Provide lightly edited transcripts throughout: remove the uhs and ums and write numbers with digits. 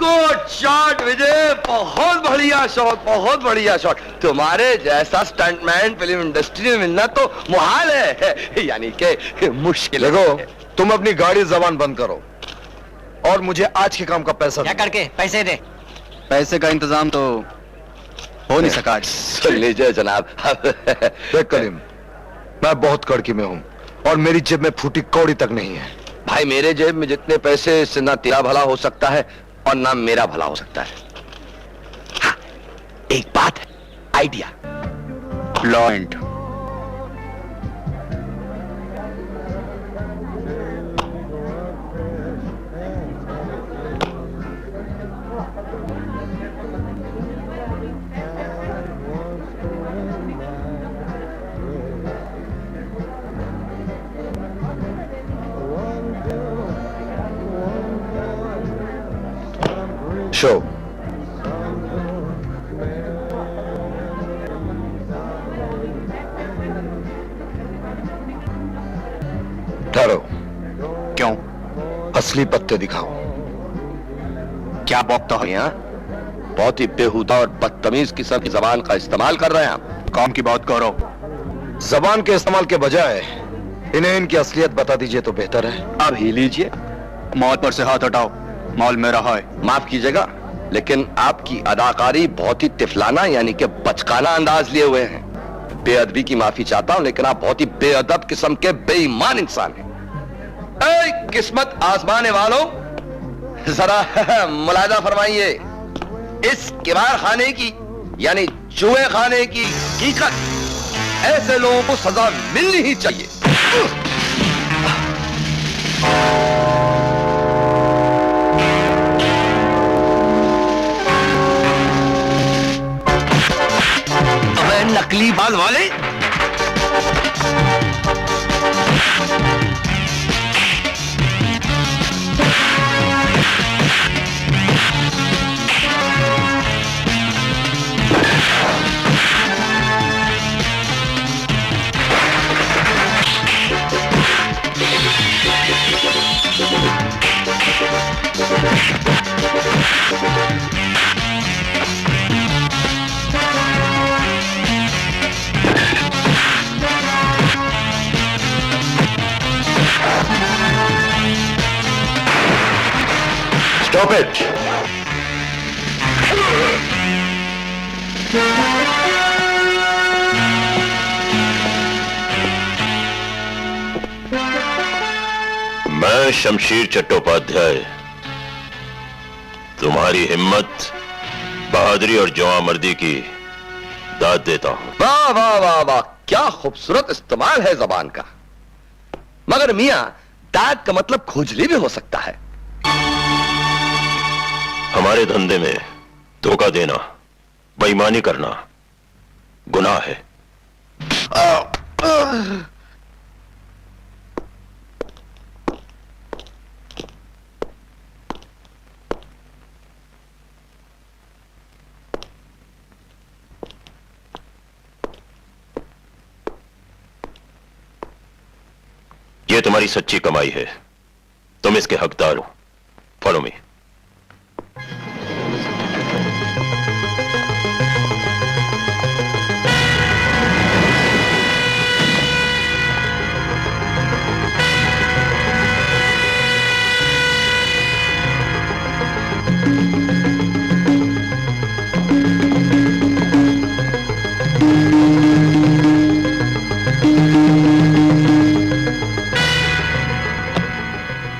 Good shot विजय, बहुत बढ़िया shot, बहुत बढ़िया शॉट। तुम्हारे जैसा स्टंटमैन फिल्म इंडस्ट्री में मिलना तो मुहाल है, यानी कि मुश्किल। देखो, तुम अपनी गाड़ी जबान बंद करो और मुझे आज के काम का पैसा क्या करके पैसे दे। पैसे का इंतजाम तो हो नहीं सका। सुन लीजिए जनाब। देख करीम, मैं बहुत कड़की में हूं और मेरी जेब में फूटी कौड़ी तक नहीं है। भाई मेरे जेब में जितने पैसे, इससे ना तेरा भला हो सकता है और ना मेरा भला हो सकता है। हाँ, एक बात है, आइडिया। Law and show. ठहरो। क्यों? असली पत्ते दिखाओ। क्या बौखता हो? यहाँ बहुत ही बेहुदा और बदतमीज किस्म की जबान का इस्तेमाल कर रहे हैं आप। काम की बात करो। जबान के इस्तेमाल के बजाय इन्हें इनकी असलियत बता दीजिए तो बेहतर है। अब ही लीजिए। मौत पर से हाथ हटाओ, माल मेरा है। माफ कीजिएगा, लेकिन आपकी अदाकारी बहुत ही तिफलाना यानी कि बचकाना अंदाज लिए हुए हैं। बेअदबी की माफी चाहता हूं, लेकिन आप बहुत ही बेअदब किस्म के बेईमान इंसान हैं। ऐ किस्मत आजमाने वालों, जरा मुलाहिजा फरमाइए, इस किबार खाने की यानी जुए खाने की हकीकत। ऐसे लोगों को सजा मिलनी ही चाहिए। अबे नकली बाल वाले, Stop it! मैं शमशीर चट्टोपाध्याय तुम्हारी हिम्मत, बहादुरी और जवामर्दी की दाद देता हूं। वाह वाह वाह वाह, क्या खूबसूरत इस्तेमाल है जबान का। मगर मियां, दाद का मतलब खुजली भी हो सकता है। हमारे धंधे में धोखा देना, बेईमानी करना गुनाह है। यह तुम्हारी सच्ची कमाई है, तुम इसके हकदार हो। Follow me.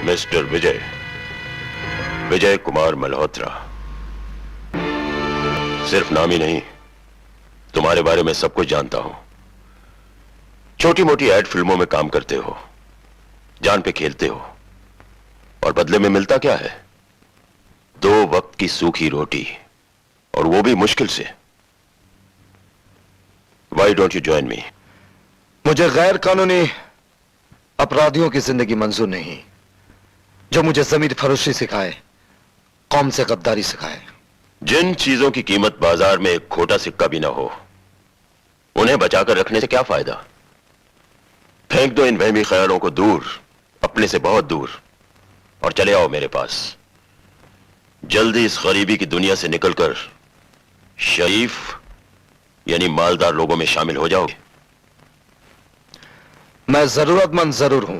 मिस्टर विजय, विजय कुमार मल्होत्रा। सिर्फ नाम ही नहीं, तुम्हारे बारे में सब कुछ जानता हूं। छोटी मोटी एड फिल्मों में काम करते हो, जान पे खेलते हो, और बदले में मिलता क्या है? 2 वक्त की सूखी रोटी, और वो भी मुश्किल से। Why don't you join me? मुझे गैर कानूनी अपराधियों की जिंदगी मंजूर नहीं, जो मुझे जमीर फरोशी सिखाए, कौम से गद्दारी सिखाए। जिन चीजों की कीमत बाजार में एक खोटा सिक्का भी ना हो, उन्हें बचाकर रखने से क्या फायदा? फेंक दो इन वहमी ख्यालों को दूर, अपने से बहुत दूर, और चले आओ मेरे पास। जल्दी इस गरीबी की दुनिया से निकलकर शरीफ यानी मालदार लोगों में शामिल हो जाओगे। मैं जरूरतमंद जरूर हूं,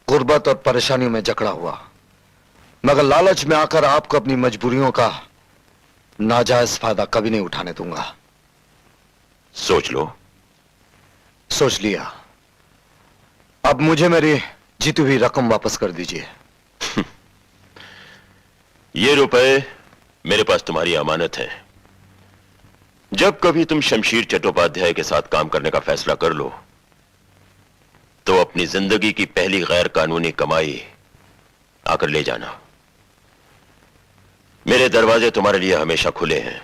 गुर्बत और परेशानियों में जकड़ा हुआ, मगर लालच में आकर आपको अपनी मजबूरियों का नाजायज फायदा कभी नहीं उठाने दूंगा। सोच लो। सोच लिया। अब मुझे मेरी जीती हुई रकम वापस कर दीजिए। ये रुपए मेरे पास तुम्हारी अमानत है। जब कभी तुम शमशीर चट्टोपाध्याय के साथ काम करने का फैसला कर लो तो अपनी जिंदगी की पहली गैर कानूनी कमाई आकर ले जाना। मेरे दरवाजे तुम्हारे लिए हमेशा खुले हैं।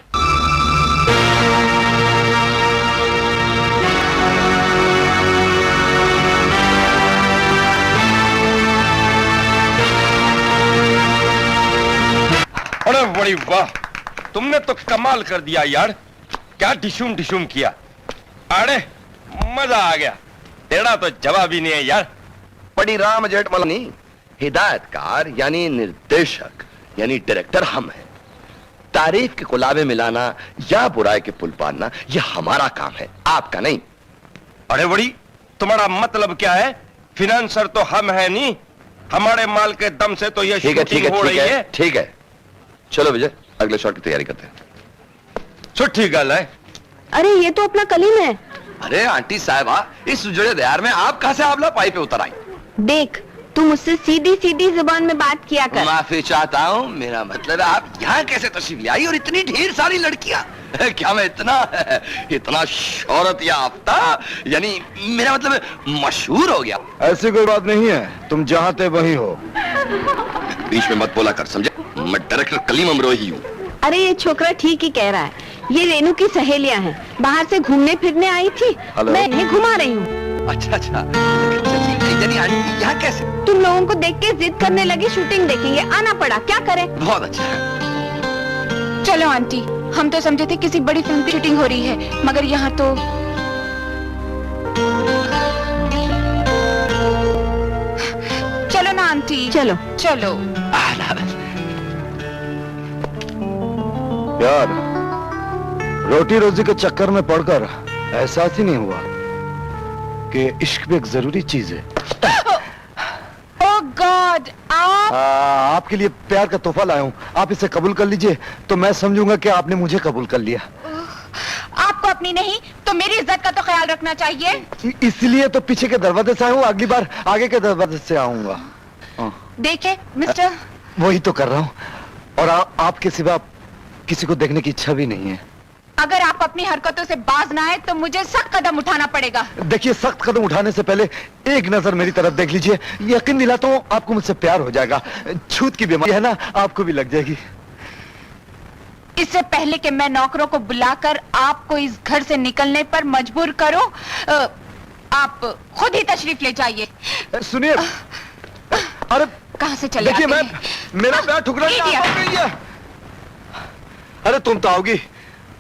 अरे बड़ी वाह, तुमने तो कमाल कर दिया यार। क्या डिशुम डिशुम किया। अरे मजा आ गया। तेरा तो जवाब ही नहीं है यार। बड़ी राम जेठमलानी, हिदायतकार यानी निर्देशक यानी डायरेक्टर हम हैं। तारीफ के गुलाबे मिलाना या बुराई के पुल पाड़ना यह हमारा काम है, आपका नहीं। अरे बड़ी, तुम्हारा मतलब क्या है? फिनेंसर तो हम है नहीं, हमारे माल के दम से तो ये ठीक है, ठीक शूटिंग हो है, रही ठीक है। है, ठीक है। चलो विजय, अगले शॉट की तैयारी करते हैं। छुट्टी गल है। अरे ये तो अपना कलीम है। अरे आंटी साहबा, इस उजड़े दयार में आप कहां से आंवला पाई पे उतर आई? देख, तू मुझसे सीधी सीधी जुबान में बात किया कर। माफी चाहता हूँ, मेरा मतलब है आप यहाँ कैसे तशरीफ ले आई और इतनी ढेर सारी लड़कियां? क्या मैं इतना शोहरत याफ्ता यानी मेरा मतलब है मशहूर हो गया? ऐसी कोई बात नहीं है, तुम जहां थे वहीं हो। बीच में मत बोला कर, समझे? मैं डायरेक्टर कलीम अमरोही हूँ। अरे ये छोकरा ठीक ही कह रहा है। ये रेनू की सहेलियां हैं, बाहर से घूमने फिरने आई थी, मैं इन्हें घुमा रही हूँ। अच्छा अच्छा, यानी आंटी यहाँ कैसे? तुम लोगों को देख के जिद करने लगी, शूटिंग देखेंगे, आना पड़ा, क्या करें? बहुत अच्छा। चलो आंटी, हम तो समझे थे किसी बड़ी फिल्म की शूटिंग हो रही है, मगर यहाँ तो चलो ना आंटी, चलो चलो। यार, रोटी रोजी के चक्कर में पड़कर एहसास ही नहीं हुआ कि इश्क भी एक जरूरी चीज है। ओह गॉड, आप आपके लिए प्यार का तोहफा लाया हूँ, आप इसे कबूल कर लीजिए तो मैं समझूंगा कि आपने मुझे कबूल कर लिया। आपको अपनी नहीं तो मेरी इज्जत का तो ख्याल रखना चाहिए। इसलिए तो पीछे के दरवाजे से आया हूँ, अगली बार आगे के दरवाजे से आऊंगा। देखे मिस्टर, वही तो कर रहा हूँ, और आपके सिवा किसी को देखने की इच्छा भी नहीं है। अगर आप अपनी हरकतों से बाज ना आए तो मुझे सख्त कदम उठाना पड़ेगा। देखिए, सख्त कदम उठाने से पहले एक नजर मेरी तरफ देख लीजिए, यकीन दिलाता हूँ आपको मुझसे प्यार हो जाएगा। छूत की बीमारी है ना, आपको भी लग जाएगी। इससे पहले कि मैं नौकरों को बुलाकर आपको इस घर से निकलने पर मजबूर करूं, आप खुद ही तशरीफ ले जाइए। सुनिए, अरे कहां से चले देखिए, आते मैं हैं? मेरा प्यार ठुकरा है। अरे तुम तो आओगी,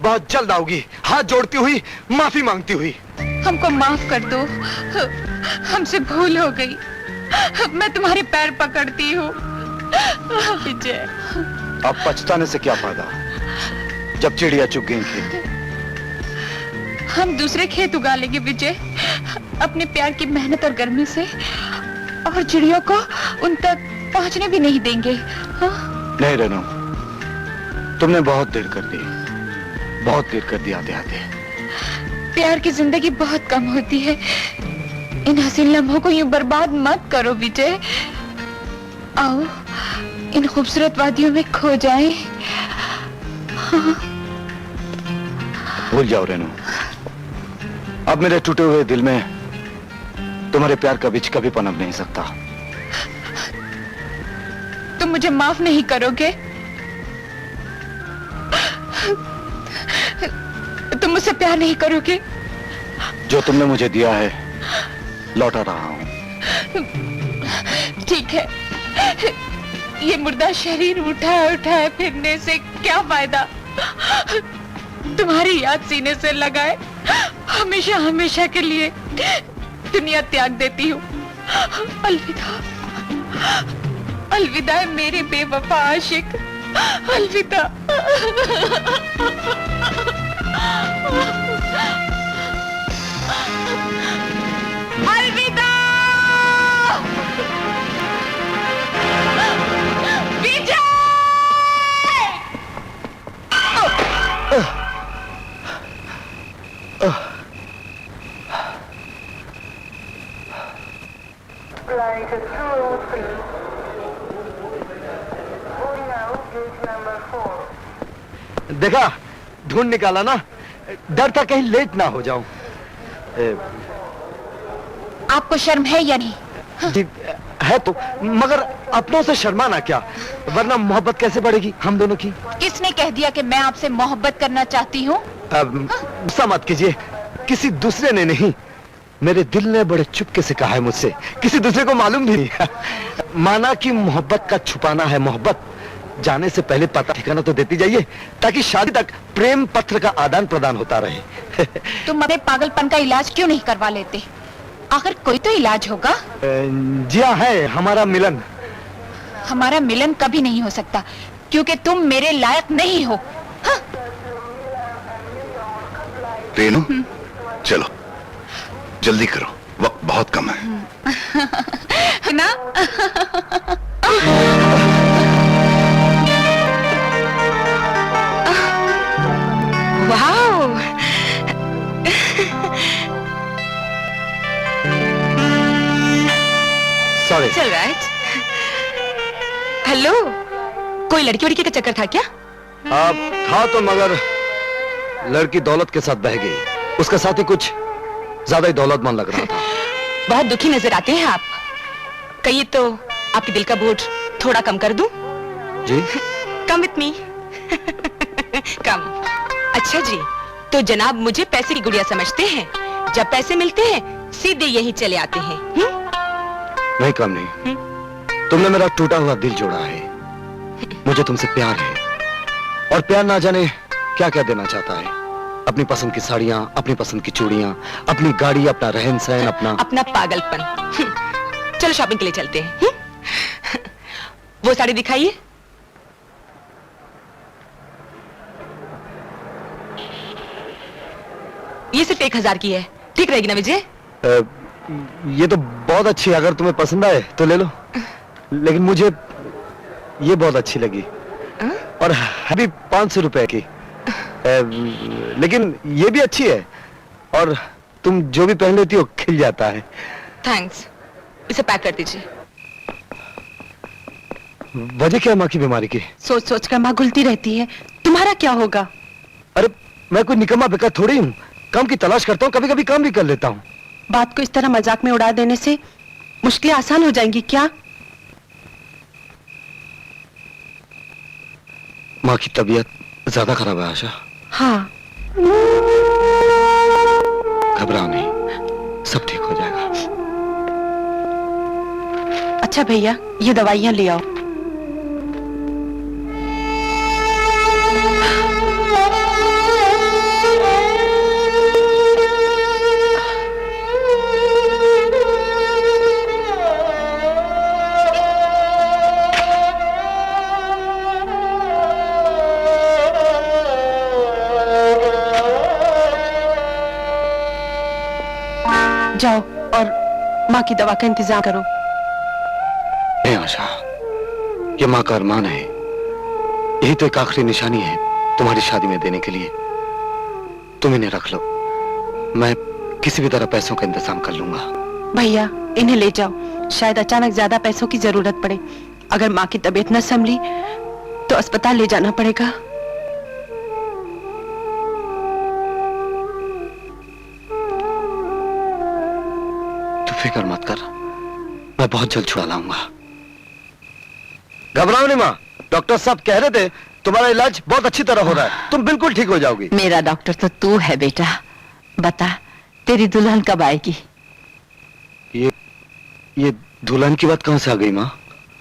बहुत जल्द आओगी, हाथ जोड़ती हुई, माफी मांगती हुई। हमको माफ कर दो, हमसे भूल हो गई। मैं तुम्हारे पैर पकड़ती हूँ विजय। अब पछताने से क्या फायदा, जब चिड़िया चुग गई खेत। हम दूसरे खेत उगा लेंगे विजय, अपने प्यार की मेहनत और गर्मी से, और चिड़ियों को उन तक पहुंचने भी नहीं देंगे। हाँ? नहीं रेनू, तुमने बहुत देर कर दी, बहुत देर कर दी आते आते। प्यार की जिंदगी बहुत कम होती है, इन हसीन लम्हों को यूं बर्बाद मत करो विजय। आओ इन खूबसूरत वादियों में खो जाएं। हाँ। भूल जाओ रेनू, अब मेरे टूटे हुए दिल में तुम्हारे प्यार का बीज कभी पनप नहीं सकता। तुम मुझे माफ नहीं करोगे? तुम मुझसे प्यार नहीं करोगे? जो तुमने मुझे दिया है लौटा रहा हूं। ठीक है, ये मुर्दा शरीर उठाए उठाए फिरने से क्या फायदा? तुम्हारी याद सीने से लगाए हमेशा हमेशा के लिए दुनिया त्याग देती हूँ। अलविदा, अलविदा मेरे बेवफा आशिक। अलविदा। अलविदा। विजय। Flight 203. Boarding out gate number 4. देखा, ढूंढ निकाला ना। डर था कहीं लेट ना हो जाऊं। आपको शर्म है या नहीं? जी, है तो, मगर अपनों से शर्माना क्या, वरना मोहब्बत कैसे बढ़ेगी हम दोनों की। किसने कह दिया कि मैं आपसे मोहब्बत करना चाहती हूँ? गुस्सा मत कीजिए, किसी दूसरे ने नहीं, मेरे दिल ने बड़े चुपके से कहा है मुझसे, किसी दूसरे को मालूम भी नहीं। माना कि मोहब्बत का छुपाना है मोहब्बत, जाने से पहले पता ठिकाना तो देती जाइए, ताकि शादी तक प्रेम पत्र का आदान प्रदान होता रहे। तुम अपने पागलपन का इलाज क्यों नहीं करवा लेते? आखिर कोई तो इलाज होगा। जी हाँ, है हमारा मिलन। हमारा मिलन कभी नहीं हो सकता, क्योंकि तुम मेरे लायक नहीं हो। हाँ? रेनू, चलो जल्दी करो, वक्त बहुत कम है। ना? वाओ! सॉरी। चल राइट। हेलो, कोई लड़की वड़की का चक्कर था क्या? था तो, मगर लड़की दौलत के साथ बह गई, उसका साथ ही कुछ ज्यादा ही दौलतमंद लग रहा था। बहुत दुखी नजर आते हैं आप। कहिए तो आपके दिल का बोझ थोड़ा कम कर दूं? जी? Come with me. कम। अच्छा जी, तो जनाब मुझे पैसे की गुड़िया समझते हैं। जब पैसे मिलते हैं सीधे यही चले आते हैं। नहीं, कम नहीं। तुमने मेरा टूटा हुआ दिल जोड़ा है। मुझे तुमसे प्यार है, और प्यार ना जाने क्या क्या देना चाहता है। अपनी पसंद की साड़ियां, अपनी पसंद की चूड़ियां, अपनी गाड़ी, अपना रहन सहन, अपना पागलपन। चलो शॉपिंग के लिए चलते हैं। वो साड़ी दिखाइए। ये सिर्फ 1000 की है, ठीक रहेगी ना विजय? ये तो बहुत अच्छी है, अगर तुम्हें पसंद आए तो ले लो। लेकिन मुझे ये बहुत अच्छी लगी, और है भी 500 रुपए की। लेकिन ये भी अच्छी है, और तुम जो भी पहन लेती हो खिल जाता है। थैंक्स, इसे पैक कर दीजिए। वजह क्या है माँ की बीमारी की? सोच सोच कर माँ घुलती रहती है। तुम्हारा क्या होगा? अरे मैं कोई निकम्मा बेकार थोड़ी हूँ, काम की तलाश करता हूँ, कभी कभी काम भी कर लेता हूँ। बात को इस तरह मजाक में उड़ा देने से मुश्किलें आसान हो जाएंगी क्या? माँ की तबीयत ज्यादा खराब है आशा। हाँ। घबराओ नहीं, सब ठीक हो जाएगा। अच्छा भैया, ये दवाइयाँ ले आओ। जाओ और माँ की दवा का इंतजाम करो। नहीं आशा, ये माँ का अरमान है, यही तो एक आखिरी निशानी है तुम्हारी शादी में देने के लिए। तुम इन्हें रख लो, मैं किसी भी तरह पैसों का इंतजाम कर लूंगा। भैया इन्हें ले जाओ, शायद अचानक ज्यादा पैसों की जरूरत पड़े। अगर माँ की तबीयत न संभली तो अस्पताल ले जाना पड़ेगा। फिक्र मत कर, मैं बहुत जल्द छुड़ा लाऊंगा। घबराओ नहीं माँ, डॉक्टर साहब कह रहे थे तुम्हारा इलाज बहुत अच्छी तरह हो रहा है, तुम बिल्कुल ठीक हो जाओगी। मेरा डॉक्टर तो तू है बेटा। बता, तेरी दुल्हन कब आएगी? ये दुल्हन की बात कहाँ से आ गई माँ?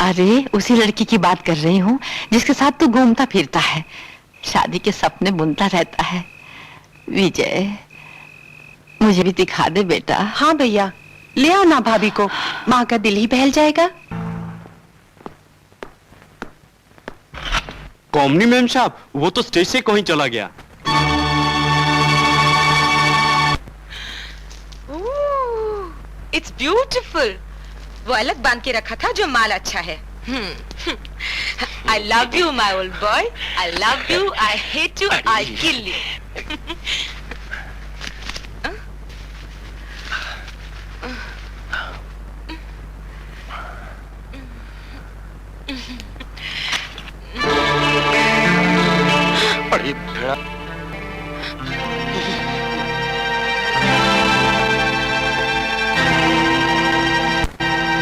अरे उसी लड़की की बात कर रही हूँ जिसके साथ तू घूमता फिरता है, शादी के सपने बुनता रहता है। विजय, मुझे भी दिखा दे बेटा। हाँ भैया, ले आओ ना भाभी को, माँ का दिल ही बहल जाएगा। कॉमनी मैम साहब, वो तो स्टेज से कहीं चला गया। It's beautiful. वो अलग बांध के रखा था जो माल अच्छा है। I love you my old boy, I love you, I hate you, I kill you. बड़ी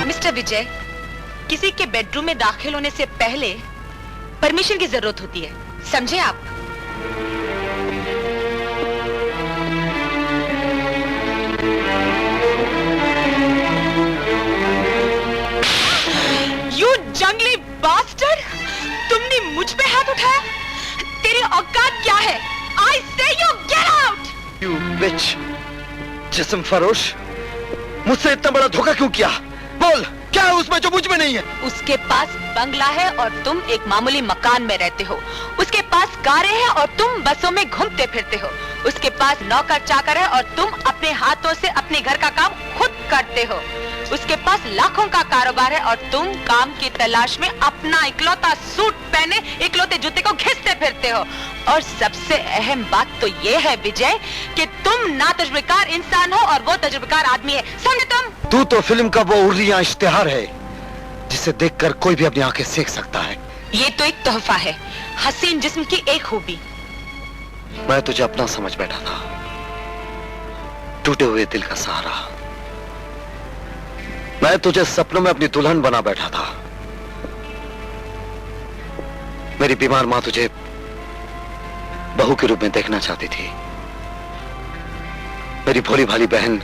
मिस्टर विजय, किसी के बेडरूम में दाखिल होने से पहले परमिशन की जरूरत होती है, समझे आप? यू जंगली बास्टर्ड! तुमने मुझ पे हाथ उठाया? तेरी औकात क्या है? I say you get out! You bitch! जिस्म फरोश, मुझसे इतना बड़ा धोखा क्यों किया? बोल, क्या है उसमें जो मुझ में नहीं है? उसके पास बंगला है और तुम एक मामूली मकान में रहते हो। उसके पास कारें हैं और तुम बसों में घूमते फिरते हो। उसके पास नौकर चाकर है और तुम अपने हाथों से अपने घर का काम खुद करते हो। उसके पास लाखों का कारोबार है और तुम काम की तलाश में अपना इकलौता सूट पहने इकलौते जूते को घिसते फिरते हो। और सबसे अहम बात तो ये है विजय कि तुम ना तजुर्बेकार इंसान हो और वो तजुर्बेकार आदमी है, समझे तुम? तू तो फिल्म का वो उर्रिया इश्तिहार है जिसे देखकर कोई भी अपनी आंखें सेक सकता है। ये तो एक तोहफा है, हसीन जिस्म की एक खूबी। मैं तुझे अपना समझ बैठा था, टूटे हुए दिल का सहारा। मैं तुझे सपनों में अपनी दुल्हन बना बैठा था। मेरी बीमार मां तुझे बहू के रूप में देखना चाहती थी। मेरी भोली भाली बहन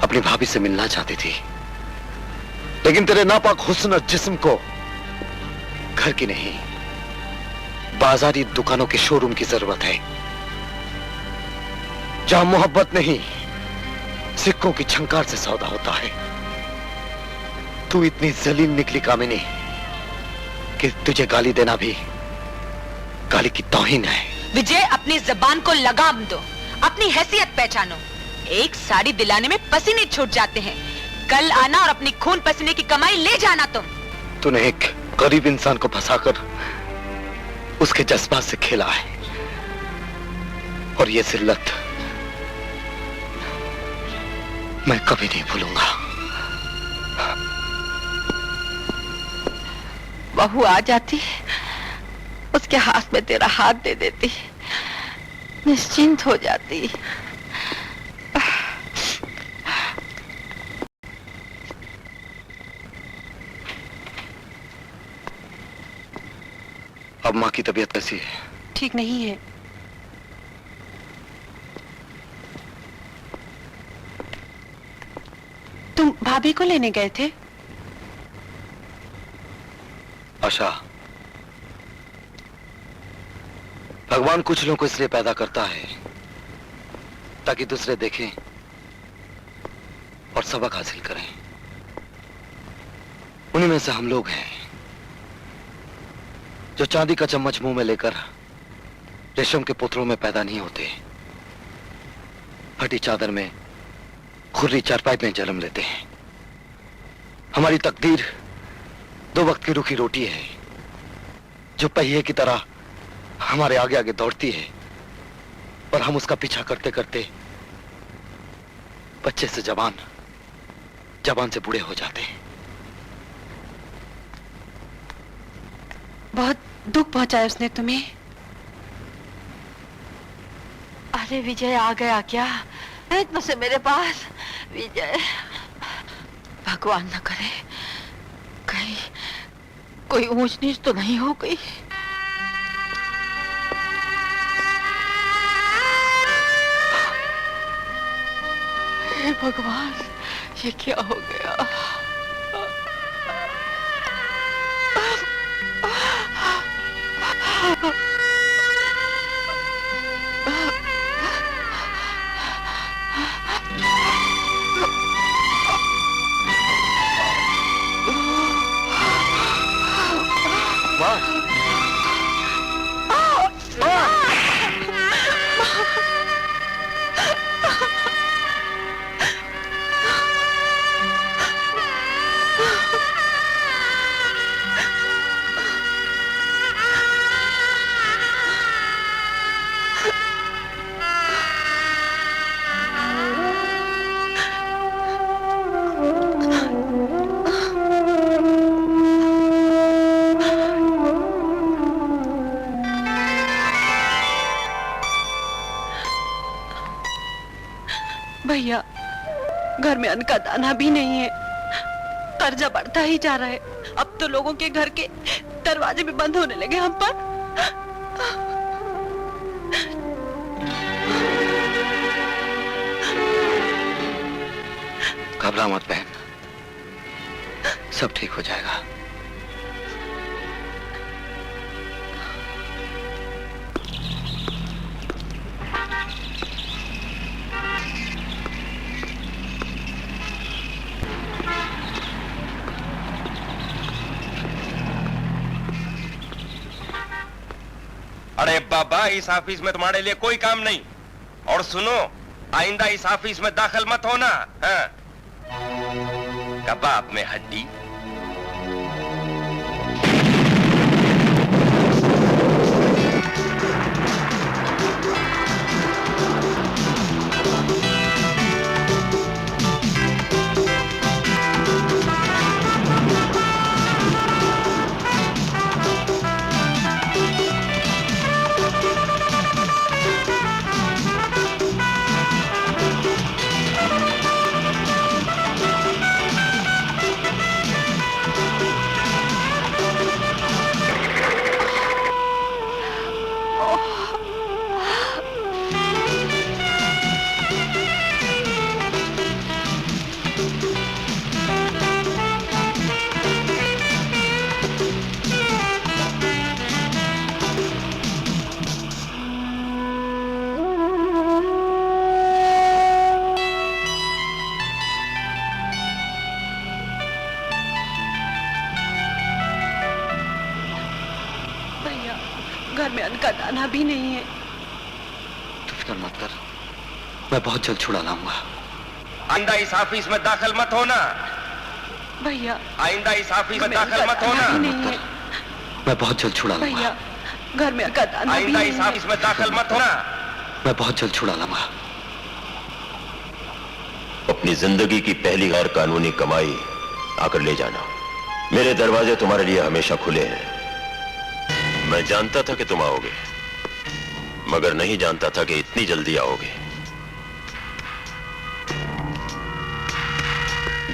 अपनी भाभी से मिलना चाहती थी। लेकिन तेरे नापाक हुस्न और जिस्म को घर की नहीं, बाजारी दुकानों के शोरूम की जरूरत है, जहां मोहब्बत नहीं सिक्कों की झंकार से सौदा होता है। तू इतनी जलील निकली कामिनी कि तुझे गाली देना भी गाली की तौहीन है। विजय, अपनी जबान को लगाम दो, अपनी हैसियत पहचानो। एक साड़ी दिलाने में पसीने छूट जाते हैं। कल आना और अपनी खून पसीने की कमाई ले जाना तुम। तूने एक गरीब इंसान को फंसाकर उसके जज्बात से खेला है, और ये जिल्लत मैं कभी नहीं भूलूंगा। बहू आ जाती, उसके हाथ में तेरा हाथ दे देती, निश्चिंत हो जाती। अब माँ की तबीयत कैसी है? ठीक नहीं है। तुम भाभी को लेने गए थे? आशा, भगवान कुछ लोगों को इसलिए पैदा करता है ताकि दूसरे देखें और सबक हासिल करें। उन्हीं में से हम लोग हैं जो चांदी का चम्मच मुंह में लेकर रेशम के पुतलों में पैदा नहीं होते, फटी चादर में खुर्री चारपाई में जन्म लेते हैं। हमारी तकदीर दो वक्त की रूखी रोटी है जो पहिए की तरह हमारे आगे आगे दौड़ती है, और हम उसका पीछा करते करते बच्चे से जवान, जवान से बूढ़े हो जाते हैं। बहुत दुख पहुंचाया उसने तुम्हें। अरे विजय आ गया क्या इतना से मेरे पास? विजय, भगवान न करे कहीं कोई ऊंच नीच तो नहीं हो गई। हे भगवान, ये क्या हो गया? घर में अन्न का दाना भी नहीं है, कर्जा बढ़ता ही जा रहा है। अब तो लोगों के घर के दरवाजे भी बंद होने लगे हम पर। घबरा मत बहन, सब ठीक हो जाएगा। अरे बाबा, इस ऑफिस में तुम्हारे लिए कोई काम नहीं। और सुनो, आइंदा इस ऑफिस में दाखिल मत होना। हाँ? कबाब में हड्डी। घर में अन्न का दाना भी नहीं है। तू फिक्र मत कर, मैं बहुत जल्द छुड़ा लाऊंगा। आइंदा इस ऑफिस में दाखिल मत होना। भैया, आइंदा इस ऑफिस में दाखिल मत होना। मैं बहुत जल्द छुड़ा लूंगा। भैया, घर में अन्न का दाना भी आइंदा नहीं इस है। ऑफिस में दाखिल मत होना। मैं बहुत जल्द छुड़ा लूंगा। अपनी जिंदगी की पहली गैर कानूनी कमाई आकर ले जाना। मेरे दरवाजे तुम्हारे लिए हमेशा खुले हैं। मैं जानता था कि तुम आओगे, मगर नहीं जानता था कि इतनी जल्दी आओगे।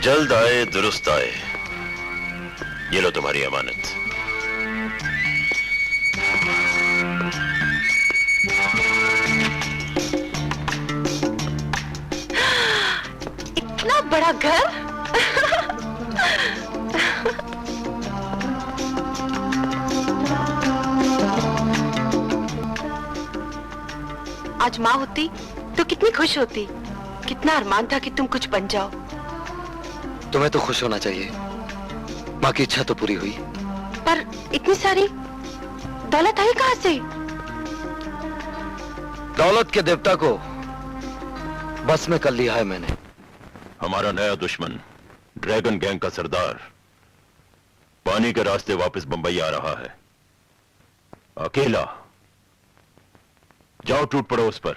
जल्द आए दुरुस्त आए, ये लो तुम्हारी अमानत। इतना बड़ा घर। आज माँ होती तो कितनी खुश होती। कितना अरमान था कि तुम कुछ बन जाओ। तुम्हें तो खुश होना चाहिए, माँ की इच्छा तो पूरी हुई। पर इतनी सारी दौलत आई कहाँ से? दौलत के देवता को बस में कर लिया है मैंने। हमारा नया दुश्मन ड्रैगन गैंग का सरदार पानी के रास्ते वापस बंबई आ रहा है, अकेला। जाओ टूट पड़ो उस पर।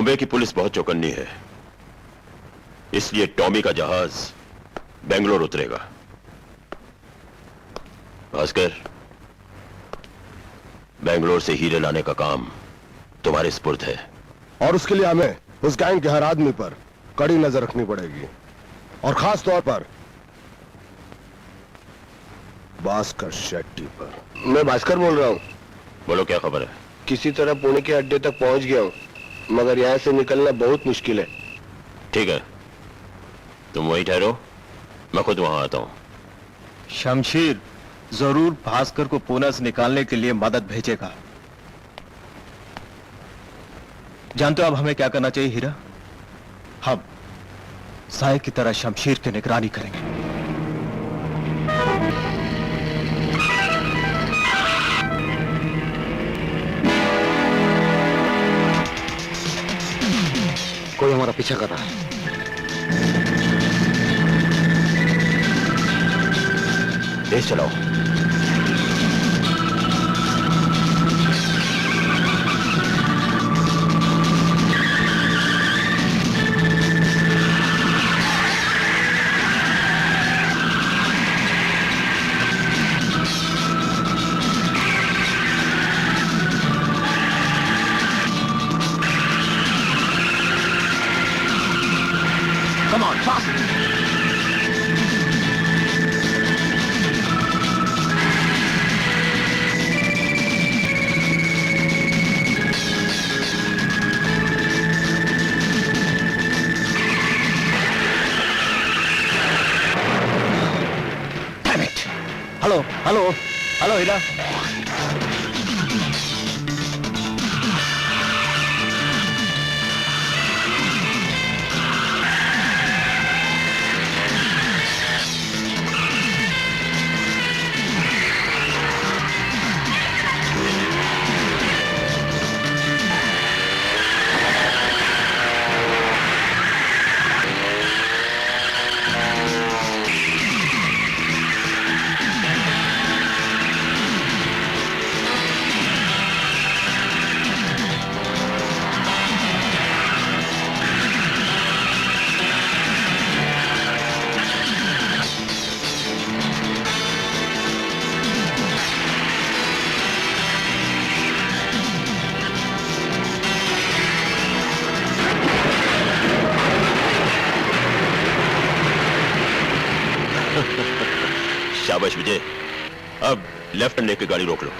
बॉम्बे की पुलिस बहुत चौकन्नी है, इसलिए टॉमी का जहाज बेंगलोर उतरेगा। भास्कर, बेंगलोर से हीरे लाने का काम तुम्हारे स्पुर्द है। और उसके लिए हमें उस गैंग के हर आदमी पर कड़ी नजर रखनी पड़ेगी, और खास तौर पर भास्कर शेट्टी पर। मैं भास्कर बोल रहा हूँ। बोलो, क्या खबर है? किसी तरह पुणे के अड्डे तक पहुंच गया हूँ, मगर यहाँ से निकलना बहुत मुश्किल है। ठीक है, तुम वहीं ठहरो, मैं खुद वहां आता हूं। शमशीर जरूर भास्कर को पुणे से निकालने के लिए मदद भेजेगा। जानते हो अब हमें क्या करना चाहिए हीरा? हम साय की तरह शमशीर की निगरानी करेंगे। कोई हमारा पीछा कर रहा है। तेज चलाओ। Come on, fast! Damn it! Hello hello hello Heera. शाबाश विजय, अब लेफ्ट हैंड लेके गाड़ी रोक लो।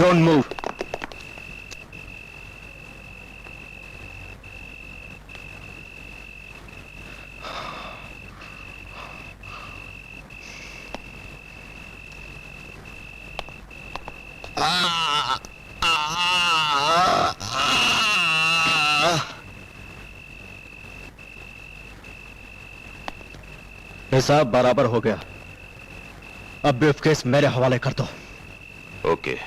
Don't move. हिसाब बराबर हो गया। अब ब्रीफकेस मेरे हवाले कर दो। ओके।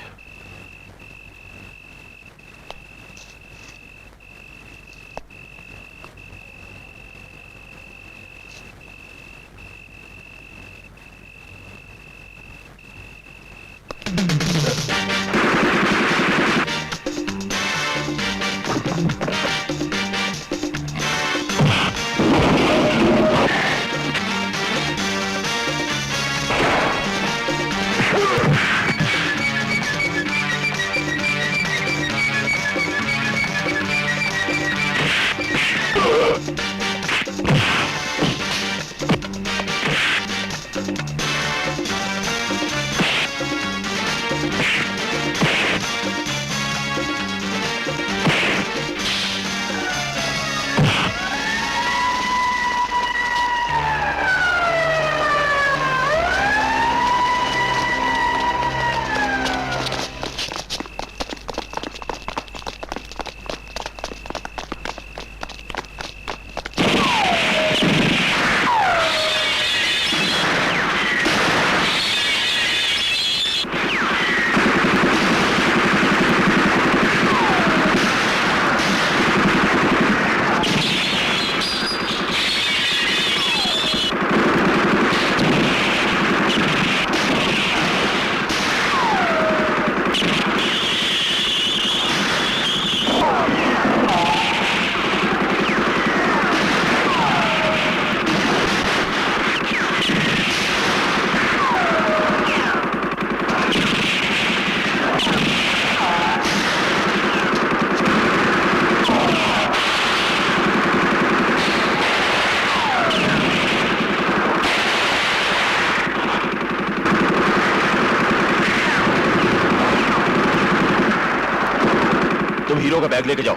तुम हीरो का बैग लेके जाओ,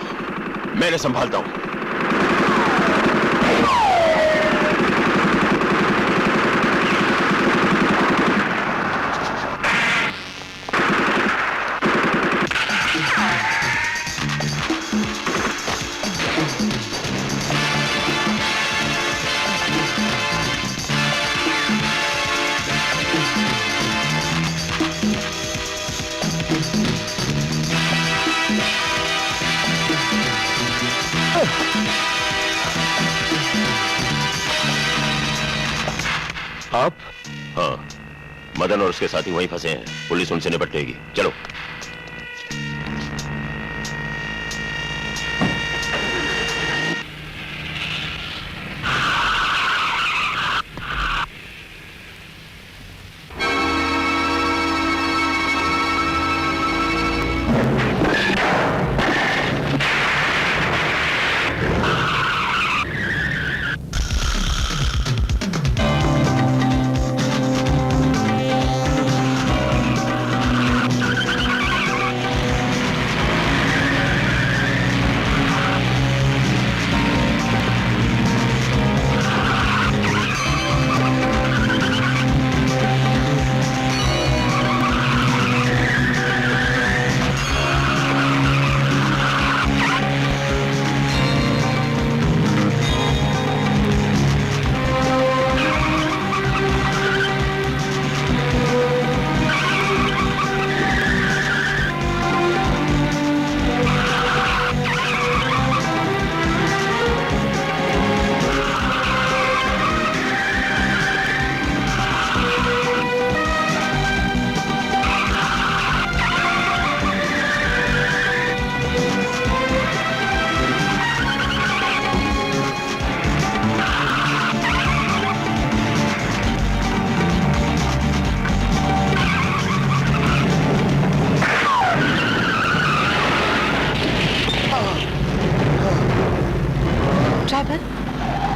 मैंने संभालता हूं। आप? हाँ, मदन और उसके साथी वहीं फंसे हैं, पुलिस उनसे निपट लेगी। चलो।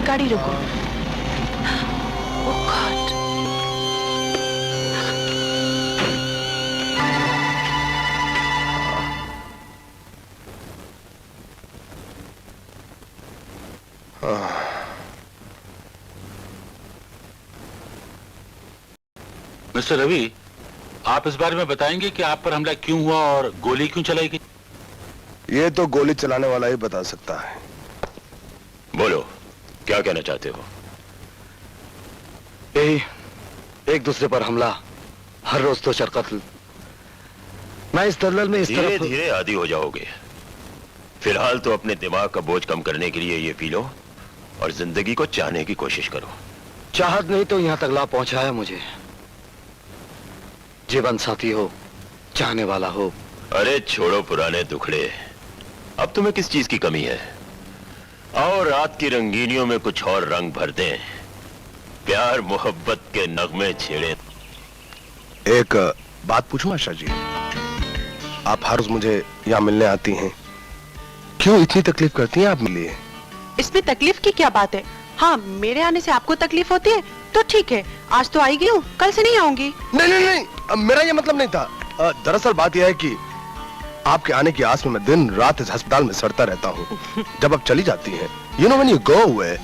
गाड़ी रोको। ओह गॉड। मिस्टर रवि, आप इस बारे में बताएंगे कि आप पर हमला क्यों हुआ और गोली क्यों चलाई गई? ये तो गोली चलाने वाला ही बता सकता है। बोलो, क्या कहना चाहते हो? यही एक दूसरे पर हमला, हर रोज तो कत्ल। मैं इस दलदल में इस धीरे तरफ धीरे आदी हो जाओगे। फिलहाल तो अपने दिमाग का बोझ कम करने के लिए ये पी लो और जिंदगी को चाहने की कोशिश करो। चाहत नहीं तो यहां तक ला पहुंचाया मुझे। जीवन साथी हो, चाहने वाला हो। अरे छोड़ो पुराने दुखड़े, अब तुम्हें किस चीज की कमी है? आओ रात की रंगीनियों में कुछ और रंग भर दें, प्यार मोहब्बत के नगमे छेड़े। एक बात पूछूं आशा जी, आप हर रोज मुझे यहाँ मिलने आती हैं, क्यों इतनी तकलीफ करती हैं आप मेरे लिए? इसमें तकलीफ की क्या बात है? हाँ, मेरे आने से आपको तकलीफ होती है तो ठीक है, आज तो आई गई हूँ, कल से नहीं आऊंगी। नहीं नहीं नहीं, मेरा ये मतलब नहीं था। दरअसल बात यह है कि आपके आने की आस में मैं दिन रात इस अस्पताल में सड़ता रहता हूँ। जब आप चली जाती हैं, you know when you go away,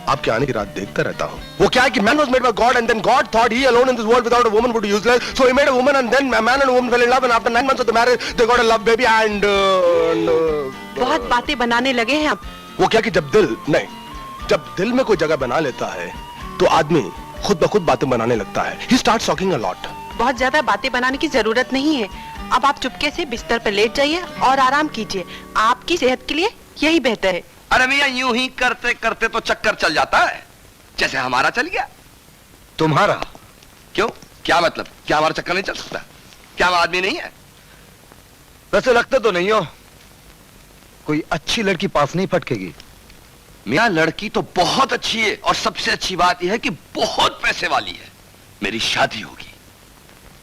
आपके आने की रात देखता रहता हूँ। वो क्या है कि man was made by God and then God thought he alone in this world without a woman would be useless, so he made a woman and then a man and a woman fell in love and after 9 months of the marriage they got a love baby and बहुत बातें बनाने लगे हैं आप। वो क्या कि जब दिल में कोई जगह बना लेता है तो आदमी खुद ब खुद बातें बनाने लगता है। He starts talking a lot. बहुत ज्यादा बातें बनाने की जरूरत नहीं है। अब आप चुपके से बिस्तर पर लेट जाइए और आराम कीजिए, आपकी सेहत के लिए यही बेहतर है। अरे मियां, यूं ही करते करते तो चक्कर चल जाता है, जैसे हमारा चल गया। तुम्हारा? क्यों, क्या मतलब? क्या हमारा चक्कर नहीं चल सकता? क्या हम आदमी नहीं है? वैसे लगते तो नहीं हो, कोई अच्छी लड़की पास नहीं फटकेगी। मियां, लड़की तो बहुत अच्छी है और सबसे अच्छी बात यह है कि बहुत पैसे वाली है। मेरी शादी होगी,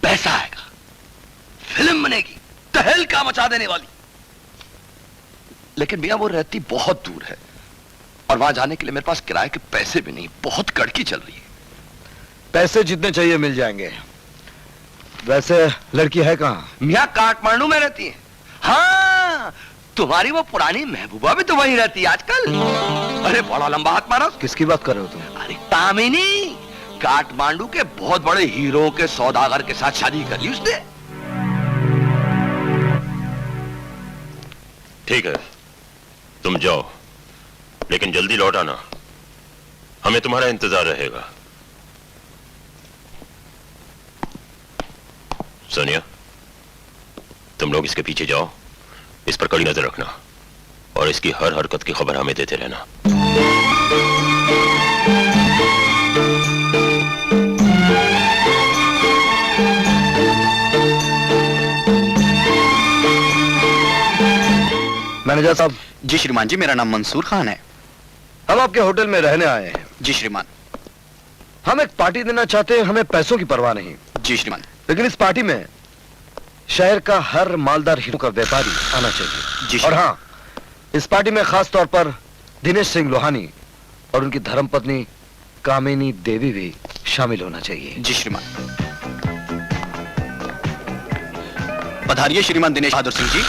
पैसा आएगा, फिल्म बनेगी, तहलका मचा देने वाली। लेकिन मियां वो रहती बहुत दूर है और वहां जाने के लिए मेरे पास किराए के पैसे भी नहीं। बहुत कड़की चल रही है। पैसे जितने चाहिए मिल जाएंगे। वैसे लड़की है कहाँ? मियां काठमांडू में रहती है। हाँ, तुम्हारी वो पुरानी महबूबा भी तो वहीं रहती है आजकल। अरे बड़ा लंबा हाथ मारा। किसकी बात कर रहे हो तुम? अरे तामिनी, काठमांडू के बहुत बड़े हीरो के सौदागर के साथ शादी कर ली उसने। ठीक है, तुम जाओ, लेकिन जल्दी लौट आना, हमें तुम्हारा इंतजार रहेगा। सोनिया, तुम लोग इसके पीछे जाओ, इस पर कड़ी नजर रखना और इसकी हर हरकत की खबर हमें देते रहना। मैनेजर साहब। जी श्रीमान जी, मेरा नाम मंसूर खान है। हम आपके होटल में रहने आए हैं। जी श्रीमान। हम एक पार्टी देना चाहते हैं, हमें पैसों की परवाह नहीं। जी श्रीमान। लेकिन इस पार्टी में शहर का हर मालदार हीरो का व्यापारी आना चाहिए। जी और हाँ, इस पार्टी में खास तौर पर दिनेश सिंह लोहानी और उनकी धर्मपत्नी कामिनी देवी भी शामिल होना चाहिए। जी श्रीमान। पधारिए श्रीमान दिनेश बहादुर सिंह जी।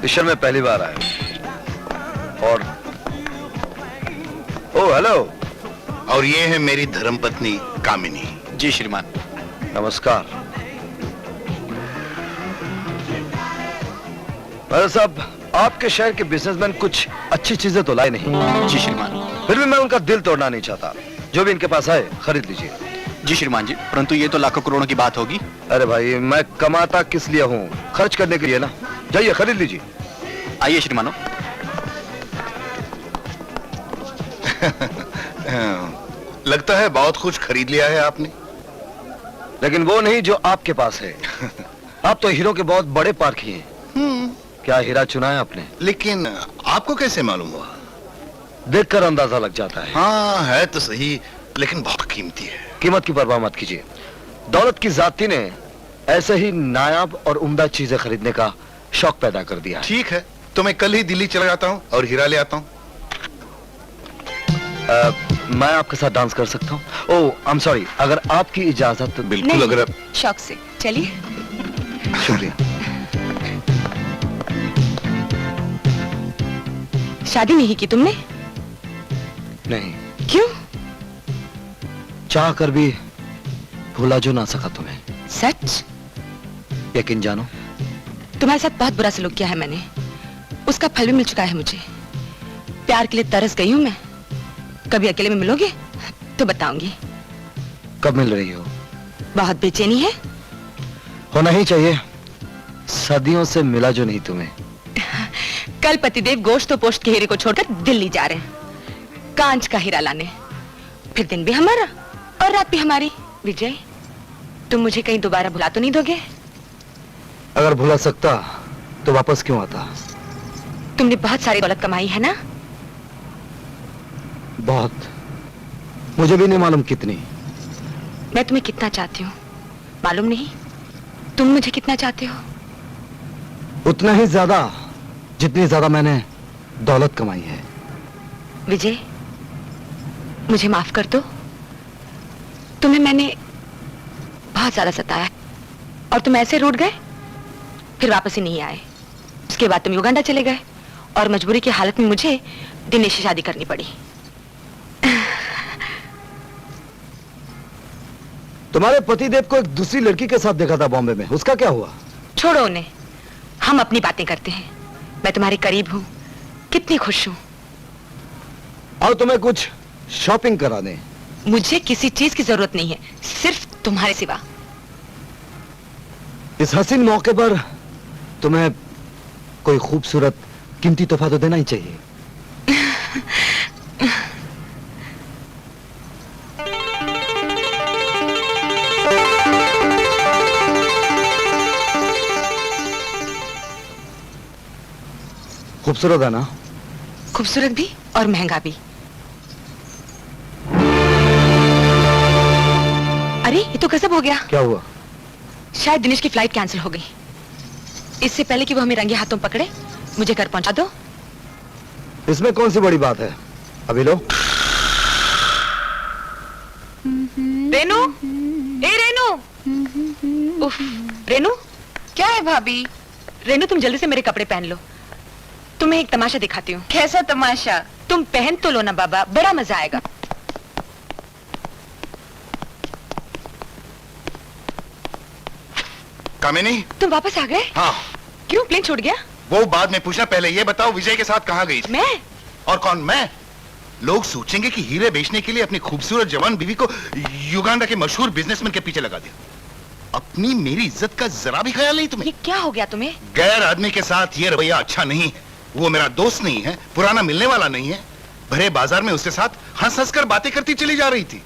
इस शहर में पहली बार आया और ओ हेलो। और ये है मेरी धर्मपत्नी कामिनी। जी श्रीमान। नमस्कार। मेरे साहब, आपके शहर के बिजनेसमैन कुछ अच्छी चीजें तो लाए नहीं। जी श्रीमान। फिर भी मैं उनका दिल तोड़ना नहीं चाहता। जो भी इनके पास आए खरीद लीजिए। जी श्रीमान जी, परंतु ये तो लाखों करोड़ों की बात होगी। अरे भाई, मैं कमाता किस लिए हूँ? खर्च करने के लिए ना। जाइए खरीद लीजिए। आइए श्रीमानो। लगता है बहुत कुछ खरीद लिया है आपने। लेकिन वो नहीं जो आपके पास है। आप तो हीरो के बहुत बड़े पारखी हैं। क्या हीरा चुना है आपने? लेकिन आपको कैसे मालूम हुआ? देखकर अंदाजा लग जाता है। हाँ, है तो सही, लेकिन बहुत कीमती है। कीमत की परवाह मत कीजिए। दौलत की जाती ने ऐसे ही नायाब और उम्दा चीजें खरीदने का शौक पैदा कर दिया। ठीक है, तो मैं कल ही दिल्ली चला जाता हूँ और हीरा ले आता हूँ। मैं आपके साथ डांस कर सकता हूँ? ओह, आई एम सॉरी, अगर आपकी इजाजत। बिल्कुल। अगर शौक से। चलिए। शुक्रिया। शादी नहीं की तुमने? नहीं। क्यों? चाह कर भी भूला जो ना सका तुम्हें। सच? यकीन जानो, तुम्हारे साथ बहुत बुरा सलूक किया है मैंने, उसका फल भी मिल चुका है मुझे। प्यार के लिए तरस गई हूं मैं, कभी अकेले में मिलोगे तो बताऊंगी। कब मिल रही हो? बहुत बेचैनी है? होना ही चाहिए, सदियों से मिला जो नहीं तुम्हें। कल पतिदेव गोश्त पोस्ट के हीरे को छोड़कर दिल्ली जा रहे हैं, कांच का हीरा लाने। फिर दिन भी हमारा और रात भी हमारी। विजय, तुम मुझे कहीं दोबारा भुला तो नहीं दोगे? अगर भुला सकता तो वापस क्यों आता? तुमने बहुत सारी दौलत कमाई है ना? बहुत, मुझे भी नहीं मालूम कितनी। मैं तुम्हें कितना चाहती हूँ मालूम नहीं, तुम मुझे कितना चाहते हो? उतना ही ज्यादा जितनी ज्यादा मैंने दौलत कमाई है। विजय, मुझे माफ कर दो। तुम्हें मैंने बहुत ज्यादा सताया और तुम ऐसे रूठ गए, फिर वापस ही नहीं आए। उसके बाद तुम युगांडा चले गए और मजबूरी की हालत में मुझे दिनेश से शादी करनी पड़ी। तुम्हारे पतिदेव को एक दूसरी लड़की के साथ देखा था बॉम्बे में, उसका क्या हुआ? छोड़ो उन्हें, हम अपनी बातें करते हैं। मैं तुम्हारे करीब हूं, कितनी खुश हूं। और तुम्हें कुछ शॉपिंग करा दें। मुझे किसी चीज की जरूरत नहीं है, सिर्फ तुम्हारे सिवा। इस हसीन मौके पर तुम्हें कोई खूबसूरत कीमती तोहफा तो देना ही चाहिए। खूबसूरत है ना? खूबसूरत भी और महंगा भी। अरे ये तो गजब हो गया। क्या हुआ? शायद दिनेश की फ्लाइट कैंसिल हो गई। इससे पहले कि वो हमें रंगे हाथों पकड़े, मुझे घर पहुंचा दो। इसमें कौन सी बड़ी बात है? अभी लो। रेनू, ए रेनू। उफ, रेनू। क्या है भाभी? रेनू, तुम जल्दी से मेरे कपड़े पहन लो, तुम्हें एक तमाशा दिखाती हूँ। कैसा तमाशा? तुम पहन तो लो ना बाबा, बड़ा मजा आएगा। कामिनी, तुम वापस आ गए? हाँ। क्यों, प्लेन छूट गया? वो बाद में पूछना, पहले ये बताओ विजय के साथ कहाँ गई थी? मैं? और कौन? मैं? लोग सोचेंगे कि हीरे बेचने के लिए अपनी खूबसूरत जवान बीवी को युगांडा के मशहूर बिजनेसमैन के पीछे लगा दिया। अपनी मेरी इज्जत का जरा भी ख्याल नहीं तुम्हें? ये क्या हो गया तुम्हें? गैर आदमी के साथ ये रवैया अच्छा नहीं। वो मेरा दोस्त नहीं है, पुराना मिलने वाला नहीं है। भरे बाजार में उसके साथ हंस हंस कर बातें करती चली जा रही थी।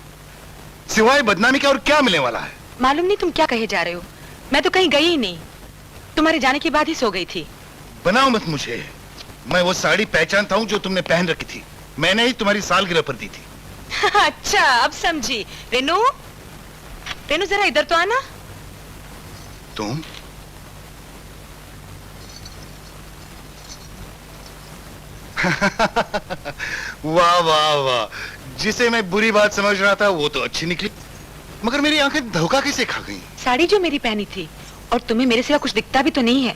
सिवाय बदनामी के और क्या मिलने वाला है? मालूम नहीं तुम क्या कहे जा रहे हो। मैं तो कहीं गई ही नहीं, तुम्हारे जाने के बाद ही सो गई थी। बनाओ मत मुझे, मैं वो साड़ी पहचानता हूँ जो तुमने पहन रखी थी। मैंने ही तुम्हारी सालगिरह पर दी थी। अच्छा, अब समझी। रेनू, रेनू जरा इधर तो आना। तुम? वाह वाह वाह, जिसे मैं बुरी बात समझ रहा था वो तो अच्छी निकली। मगर मेरी आंखें धोखा कैसे खा गईं? साड़ी जो मेरी पहनी थी, और तुम्हें मेरे सिवा कुछ दिखता भी तो नहीं है।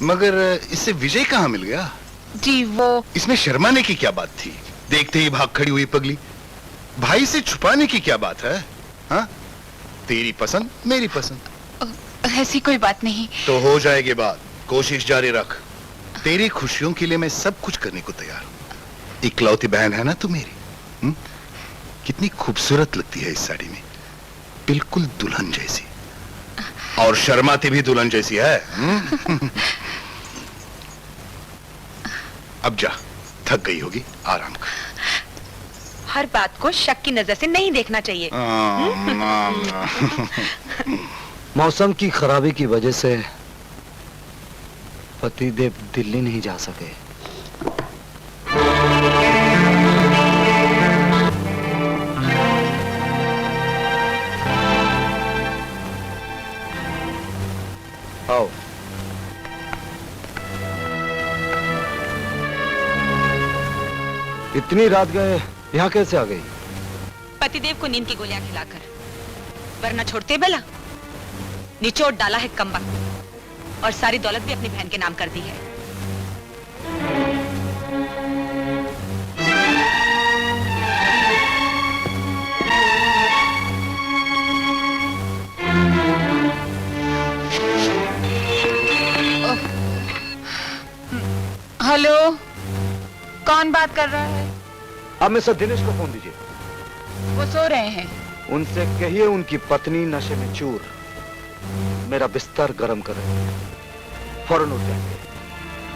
मगर इससे विजय कहाँ मिल गया? जी वो, इसमें शर्माने की क्या बात थी? देखते ही भाग खड़ी हुई पगली। भाई से छुपाने की क्या बात है? हाँ, तेरी पसंद मेरी पसंद। ऐसी कोई बात नहीं। तो हो जाएगी बात, कोशिश जारी रख। तेरी खुशियों के लिए मैं सब कुछ करने को तैयार हूं। इकलौती बहन है ना तू मेरी। कितनी खूबसूरत लगती है इस साड़ी में, बिल्कुल दुल्हन जैसी। और शर्माती भी दुल्हन जैसी है। अब जा, थक गई होगी, आराम कर। हर बात को शक की नजर से नहीं देखना चाहिए। मौसम की खराबी की वजह से पतिदेव दिल्ली नहीं जा सके। आओ। इतनी रात गए, यहाँ कैसे आ गई? पतिदेव को नींद की गोलियां खिलाकर, वरना छोड़ते भला। निचोड़ डाला है कमबख्त, और सारी दौलत भी अपनी बहन के नाम कर दी है। हेलो, कौन बात कर रहा है? अब मिस्टर दिनेश को फोन दीजिए। वो सो रहे हैं। उनसे कहिए उनकी पत्नी नशे में चूर मेरा बिस्तर गर्म कर रही है। फौरन उठ जाएंगे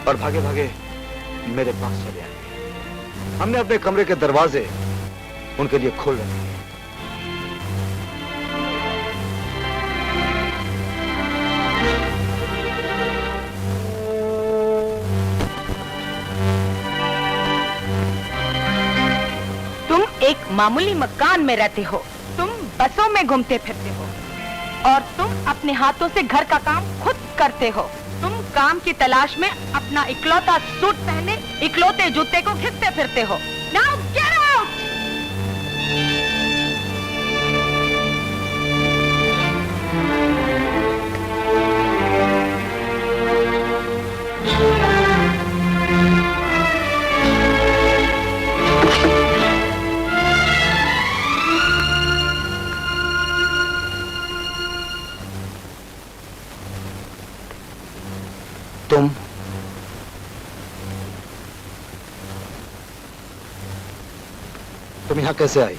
और भागे भागे मेरे पास चले आएंगे। हमने अपने कमरे के दरवाजे उनके लिए खोल रखे हैं। तुम एक मामूली मकान में रहते हो, तुम बसों में घूमते फिरते हो और तुम अपने हाथों से घर का काम खुद करते हो। तुम काम की तलाश में अपना इकलौता सूट पहने इकलौते जूते को घिसते फिरते हो। Now get out! तुम यहाँ कैसे आई?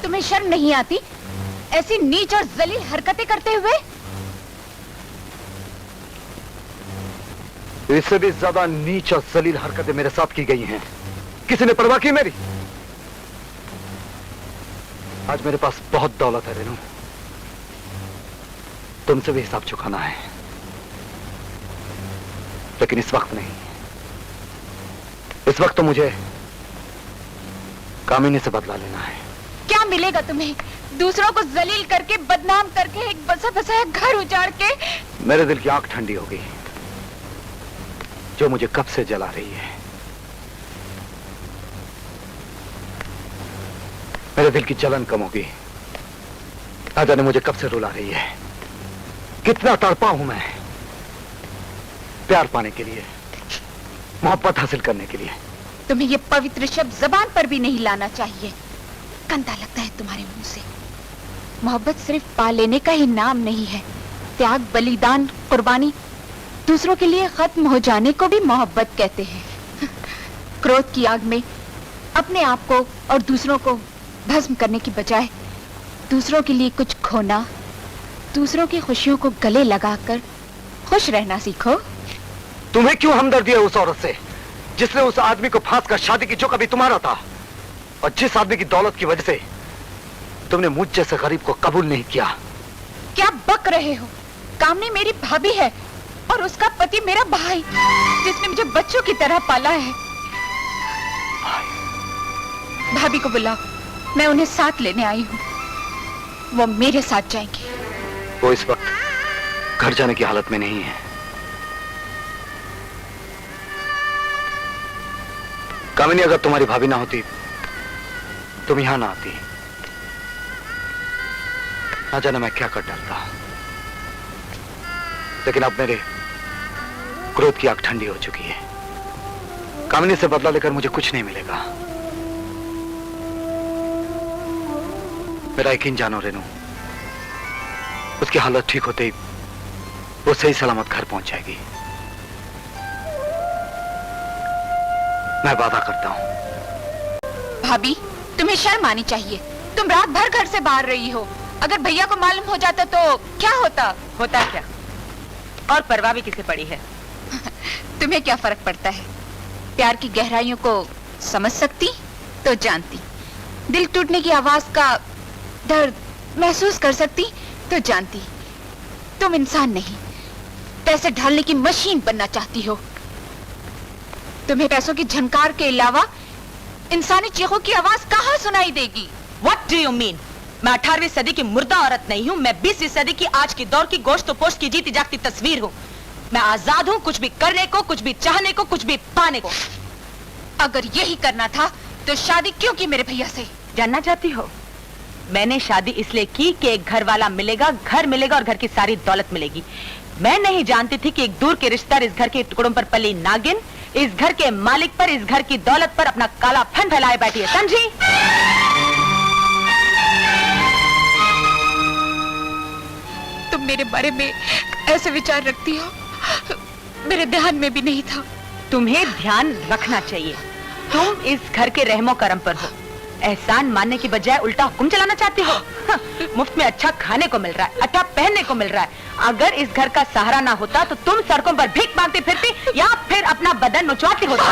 तुम्हें शर्म नहीं आती ऐसी नीच और जलील हरकतें करते हुए? इससे भी ज्यादा नीच और जलील हरकतें मेरे साथ की गई हैं। किसी ने परवाह की मेरी? आज मेरे पास बहुत दौलत है रेनू, तुमसे भी हिसाब चुकाना है, लेकिन इस वक्त नहीं। इस वक्त तो मुझे कामिनी से बदला लेना है। क्या मिलेगा तुम्हें? दूसरों को जलील करके, बदनाम करके, एक बसा बसाया घर उजाड़ के। मेरे दिल की आंख ठंडी हो गई जो मुझे कब से जला रही है। मेरे दिल की जलन कम होगी, ना जाने मुझे कब से रुला रही है। कितना तड़पा हूं मैं प्यार पाने के लिए, मोहब्बत हासिल करने के लिए। तुम्हें ये पवित्र शब्द जबान पर भी नहीं लाना चाहिए। गंदा लगता है तुम्हारे मुंह से। मोहब्बत सिर्फ पा लेने का ही नाम नहीं है। त्याग, बलिदान, कुर्बानी, दूसरों के लिए खत्म हो जाने को भी मोहब्बत कहते हैं। क्रोध की आग में अपने आप को और दूसरों को भस्म करने की बजाय दूसरों के लिए कुछ खोना, दूसरों की खुशियों को गले लगाकर खुश रहना सीखो। तुम्हें क्यों हमदर्दी है उस औरत से जिसने उस आदमी को फांस कर शादी की जो कभी तुम्हारा था, और जिस आदमी की दौलत की वजह से तुमने मुझ जैसे गरीब को कबूल नहीं किया? क्या बक रहे हो? कामनी मेरी भाभी है और उसका पति मेरा भाई, जिसने मुझे बच्चों की तरह पाला है। भाभी को बुलाओ, मैं उन्हें साथ लेने आई हूँ। वो मेरे साथ जाएंगे। वो इस वक्त घर जाने की हालत में नहीं है। कामिनी, अगर तुम्हारी भाभी ना होती तुम यहां ना आती। ना जाने मैं क्या कर डालता, लेकिन अब मेरे क्रोध की आग ठंडी हो चुकी है। कामिनी से बदला लेकर मुझे कुछ नहीं मिलेगा। मेरा यकीन जानो रेनू, उसकी हालत ठीक होते ही वो सही सलामत घर पहुंच जाएगी। मैं वादा करता हूं। भाभी, तुम्हें शर्म आनी चाहिए। तुम रात भर घर से बाहर रही हो। अगर भैया को मालूम हो जाता तो क्या होता? होता क्या? और परवाह भी किसे पड़ी है? तुम्हें क्या फर्क पड़ता है? प्यार की गहराइयों को समझ सकती तो जानती। दिल टूटने की आवाज का दर्द महसूस कर सकती तो जानती। तुम इंसान नहीं, पैसे ढालने की मशीन बनना चाहती हो। तुम्हें पैसों की झनकार के अलावा इंसानी चीखों की आवाज कहाँ सुनाई देगी? What do you mean? मैं 18वीं सदी की मुर्दा औरत नहीं हूँ। मैं 20वीं सदी की आज की दौर की गोश्त पोस्ट की जीती जागती तस्वीर हूँ। मैं आजाद हूँ, कुछ भी करने को, कुछ भी चाहने को, कुछ भी पाने को। अगर यही करना था तो शादी क्यों की मेरे भैया से? जानना चाहती हो? मैंने शादी इसलिए की कि एक घर वाला मिलेगा, घर मिलेगा और घर की सारी दौलत मिलेगी। मैं नहीं जानती थी कि एक दूर के रिश्तेदार इस घर के टुकड़ों पर पली नागिन इस घर के मालिक पर, इस घर की दौलत पर अपना काला फन फैलाए बैठी है। समझी? तुम मेरे बारे में ऐसे विचार रखती हो, मेरे ध्यान में भी नहीं था। तुम्हें ध्यान रखना चाहिए। तुम इस घर के रहमो करम पर हो। एहसान मानने की बजाय उल्टा हुक्म चलाना चाहती हो। हाँ, मुफ्त में अच्छा खाने को मिल रहा है, अच्छा पहनने को मिल रहा है। अगर इस घर का सहारा ना होता तो तुम सड़कों पर भीख मांगती फिरती या फिर अपना बदन नुचवाती होती।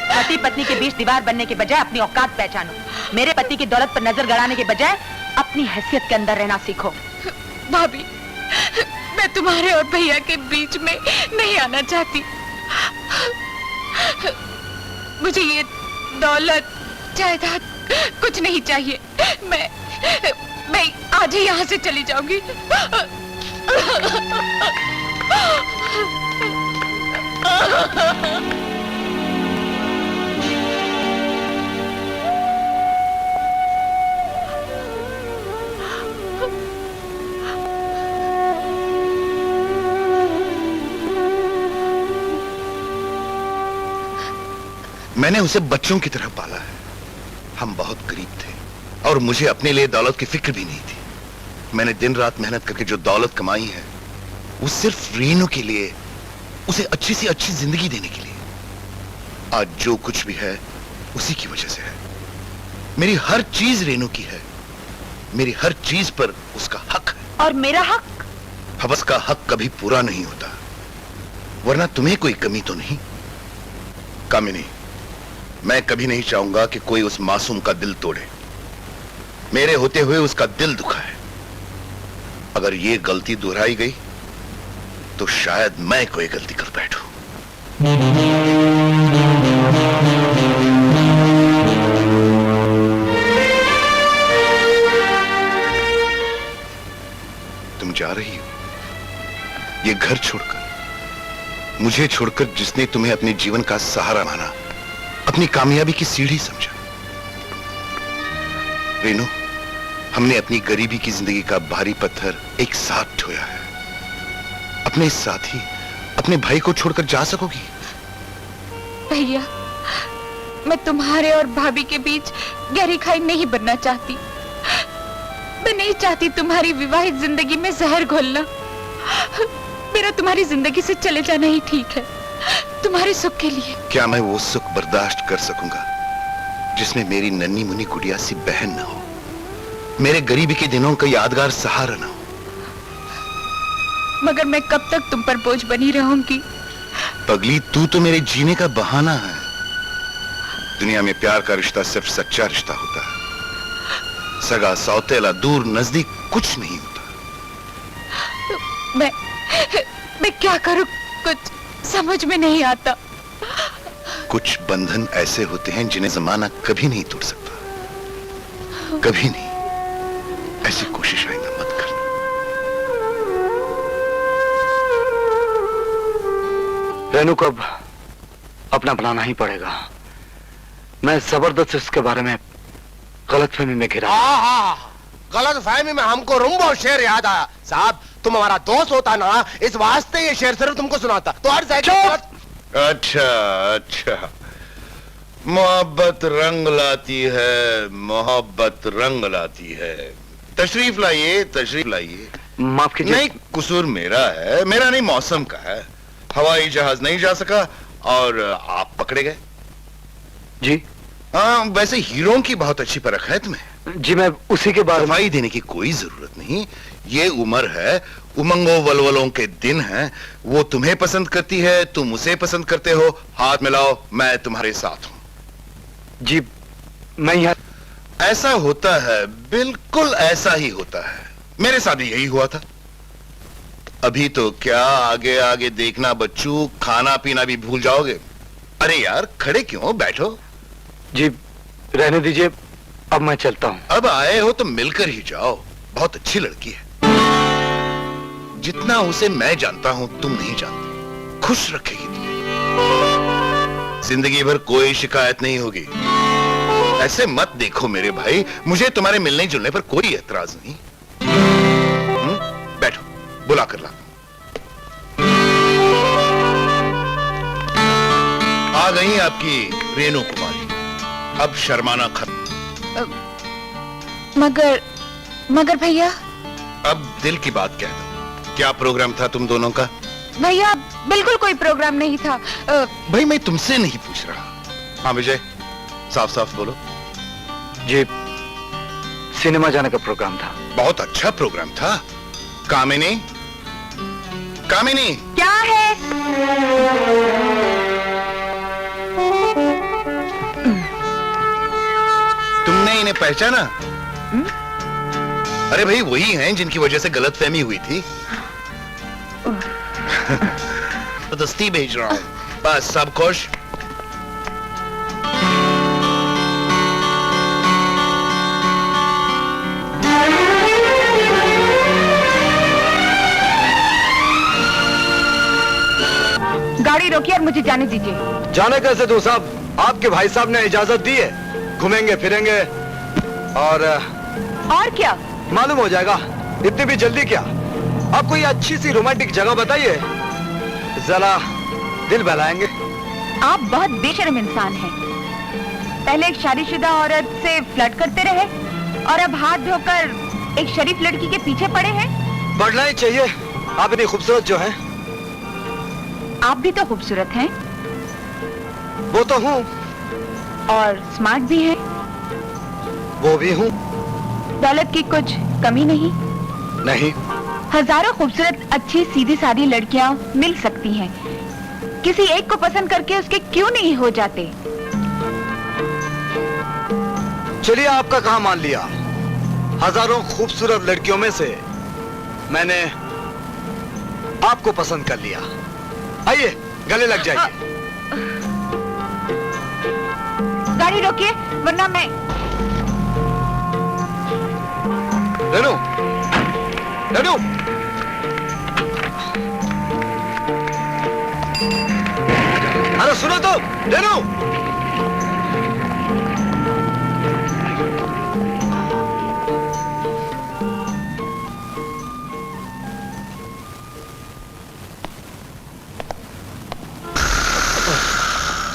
पति पत्नी के बीच दीवार बनने के बजाय अपनी औकात पहचानो। मेरे पति की दौलत पर नजर गड़ाने के बजाय अपनी हैसियत के अंदर रहना सीखो। भाभी, मैं तुम्हारे और भैया के बीच में नहीं आना चाहती। मुझे ये दौलत जायदाद कुछ नहीं चाहिए। मैं आज ही यहाँ से चली जाऊंगी। मैंने उसे बच्चों की तरह पाला है। हम बहुत गरीब थे और मुझे अपने लिए दौलत की फिक्र भी नहीं थी। मैंने दिन रात मेहनत करके जो दौलत कमाई है वो सिर्फ रीनू के लिए, उसे अच्छी से अच्छी जिंदगी देने के लिए। आज जो कुछ भी है उसी की वजह से है। मेरी हर चीज रेनू की है, मेरी हर चीज पर उसका हक है। और मेरा हक? हवस का हक कभी पूरा नहीं होता, वरना तुम्हें कोई कमी तो नहीं। कामिनी, मैं कभी नहीं चाहूंगा कि कोई उस मासूम का दिल तोड़े। मेरे होते हुए उसका दिल दुखा है। अगर ये गलती दोहराई गई तो शायद मैं कोई गलती कर बैठूं। तुम जा रही हो ये घर छोड़कर, मुझे छोड़कर, जिसने तुम्हें अपने जीवन का सहारा माना, अपनी कामयाबी की सीढ़ी समझा। रेनू, हमने अपनी गरीबी की जिंदगी का भारी पत्थर एक साथ ढोया है। अपने साथी, अपने भाई को छोड़कर जा सकोगी? भैया, मैं तुम्हारे और भाभी के बीच गहरी खाई नहीं बनना चाहती। मैं नहीं चाहती तुम्हारी विवाहित जिंदगी में जहर घोलना। मेरा तुम्हारी जिंदगी से चले जाना ही ठीक है, तुम्हारे सुख के लिए। क्या मैं वो सुख बर्दाश्त कर सकूंगा जिसमें मेरी नन्ही मुन्नी गुड़िया सी बहन न हो, मेरे गरीबी के दिनों का यादगार सहारा न हो? मगर मैं कब तक तुम पर बोझ बनी रहूंगी? पगली, तू तो मेरे जीने का बहाना है। दुनिया में प्यार का रिश्ता सिर्फ सच्चा रिश्ता होता है। सगा, सौतेला, दूर नजदीक कुछ नहीं होता। मैं क्या करूं, कुछ समझ में नहीं आता। कुछ बंधन ऐसे होते हैं जिन्हें जमाना कभी नहीं तोड़ सकता, कभी नहीं। ऐसी कोशिश आइंदा मत करना। रेनू को अब अपना बनाना ही पड़ेगा। मैं जबरदस्त इसके बारे में गलतफहमी में घिरा। गलतफहमी में हमको रुम्बो शेर याद आया। साहब, तुम हमारा दोस्त होता ना, इस वास्ते ये शेर सिर्फ तुमको सुनाता। तो हर अच्छा अच्छा, मोहब्बत रंग लाती है, मोहब्बत रंग लाती है। तशरीफ लाइए, तशरीफ लाइए। माफ कीजिए। नहीं, कसूर मेरा है, मेरा नहीं, मौसम का है। हवाई जहाज नहीं जा सका और आप पकड़े गए। जी हाँ, वैसे हीरों की बहुत अच्छी परख है तुम्हें। जी, मैं उसी के बारे में। सफाई देने की कोई जरूरत नहीं। ये उम्र है, उमंगों वलवलों के दिन हैं। वो तुम्हें पसंद करती है, तुम उसे पसंद करते हो। हाथ मिलाओ, मैं तुम्हारे साथ हूं। जी, मैं यहाँ। ऐसा होता है, बिल्कुल ऐसा ही होता है। मेरे साथ भी यही हुआ था। अभी तो क्या, आगे आगे देखना बच्चू, खाना पीना भी भूल जाओगे। अरे यार, खड़े क्यों, बैठो। जी, रहने दीजिए, अब मैं चलता हूँ। अब आए हो तो मिलकर ही जाओ। बहुत अच्छी लड़की है। जितना उसे मैं जानता हूं तुम नहीं जानती। खुश रखेगी तुम्हें, जिंदगी भर कोई शिकायत नहीं होगी। ऐसे मत देखो मेरे भाई, मुझे तुम्हारे मिलने जुलने पर कोई एतराज नहीं। बैठो, बुला कर लाता हूं। आ गई आपकी रेनू कुमारी। अब शर्माना खत्म। मगर भैया। अब दिल की बात कह दो, क्या प्रोग्राम था तुम दोनों का? भैया, बिल्कुल कोई प्रोग्राम नहीं था। भाई, मैं तुमसे नहीं पूछ रहा, हाँ विजय, साफ साफ बोलो। जी, सिनेमा जाने का प्रोग्राम था। बहुत अच्छा प्रोग्राम था। कामिनी, कामिनी, क्या है? तुमने इन्हें पहचाना? अरे भाई वही हैं जिनकी वजह से गलतफहमी हुई थी। तो दस्ती भेज रहा हूं, बस सब खुश। गाड़ी रोकिए और मुझे जाने दीजिए। जाने कैसे दूं साहब, आपके भाई साहब ने इजाजत दी है। घूमेंगे फिरेंगे और क्या मालूम हो जाएगा। इतनी भी जल्दी क्या? आप कोई अच्छी सी रोमांटिक जगह बताइए, जरा दिल बहलाएंगे। आप बहुत बेशर्म इंसान हैं। पहले एक शादीशुदा औरत से फ्लर्ट करते रहे और अब हाथ धोकर एक शरीफ लड़की के पीछे पड़े हैं। पढ़ना ही चाहिए, आप इतनी खूबसूरत जो हैं। आप भी तो खूबसूरत हैं। वो तो हूँ। और स्मार्ट भी हैं। वो भी हूँ। दौलत की कुछ कमी नहीं? नहीं। हजारों खूबसूरत अच्छी सीधी सादी लड़कियां मिल सकती हैं, किसी एक को पसंद करके उसके क्यों नहीं हो जाते? चलिए आपका कहा मान लिया। हजारों खूबसूरत लड़कियों में से मैंने आपको पसंद कर लिया। आइए गले लग जाइए। गाड़ी रोकिए वरना मैं। रेनू, रेनू, अरे सुनो तो, Renu.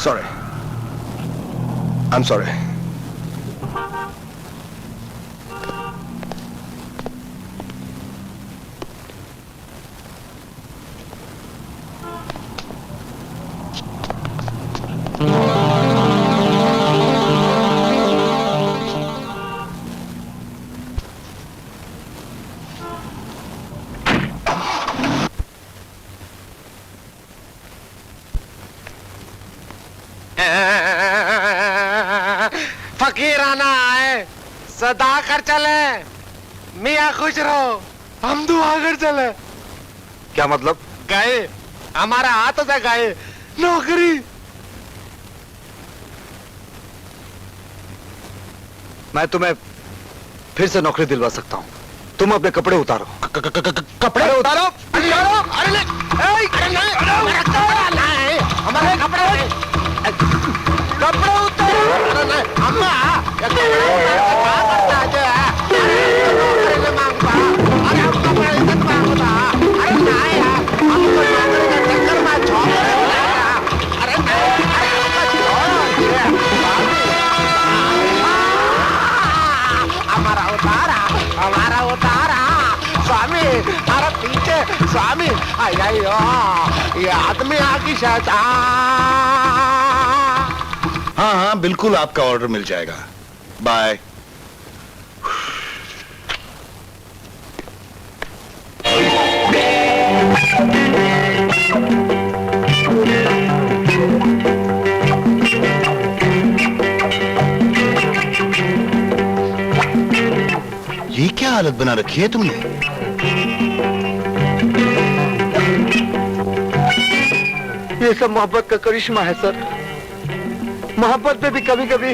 Sorry. I'm sorry. Fakirana आए सदा कर चले, मियाँ खुश रहो, हम दुआ कर चले। क्या मतलब? गए हमारा हाथ से गए नौकरी। मैं तुम्हें फिर से नौकरी दिलवा सकता हूँ। तुम अपने कपड़े उतारो। कपड़े उतारो? अरे नहीं, हमारे कपड़े कपड़े उतारो। अम्मा अरे हम कपड़े इज्जत मांगता। अरे नहीं यार, हम तो नौकरी के चक्कर में छोड़। अरे हमारा उतारा, हमारा उतारा स्वामी। अरे पीछे स्वामी। अयो ये आदमी आकी शायद। हाँ हाँ बिल्कुल आपका ऑर्डर मिल जाएगा। बाय। ये क्या हालत बना रखी है तुमने? ये सब मोहब्बत का करिश्मा है सर। मोहब्बत में भी कभी कभी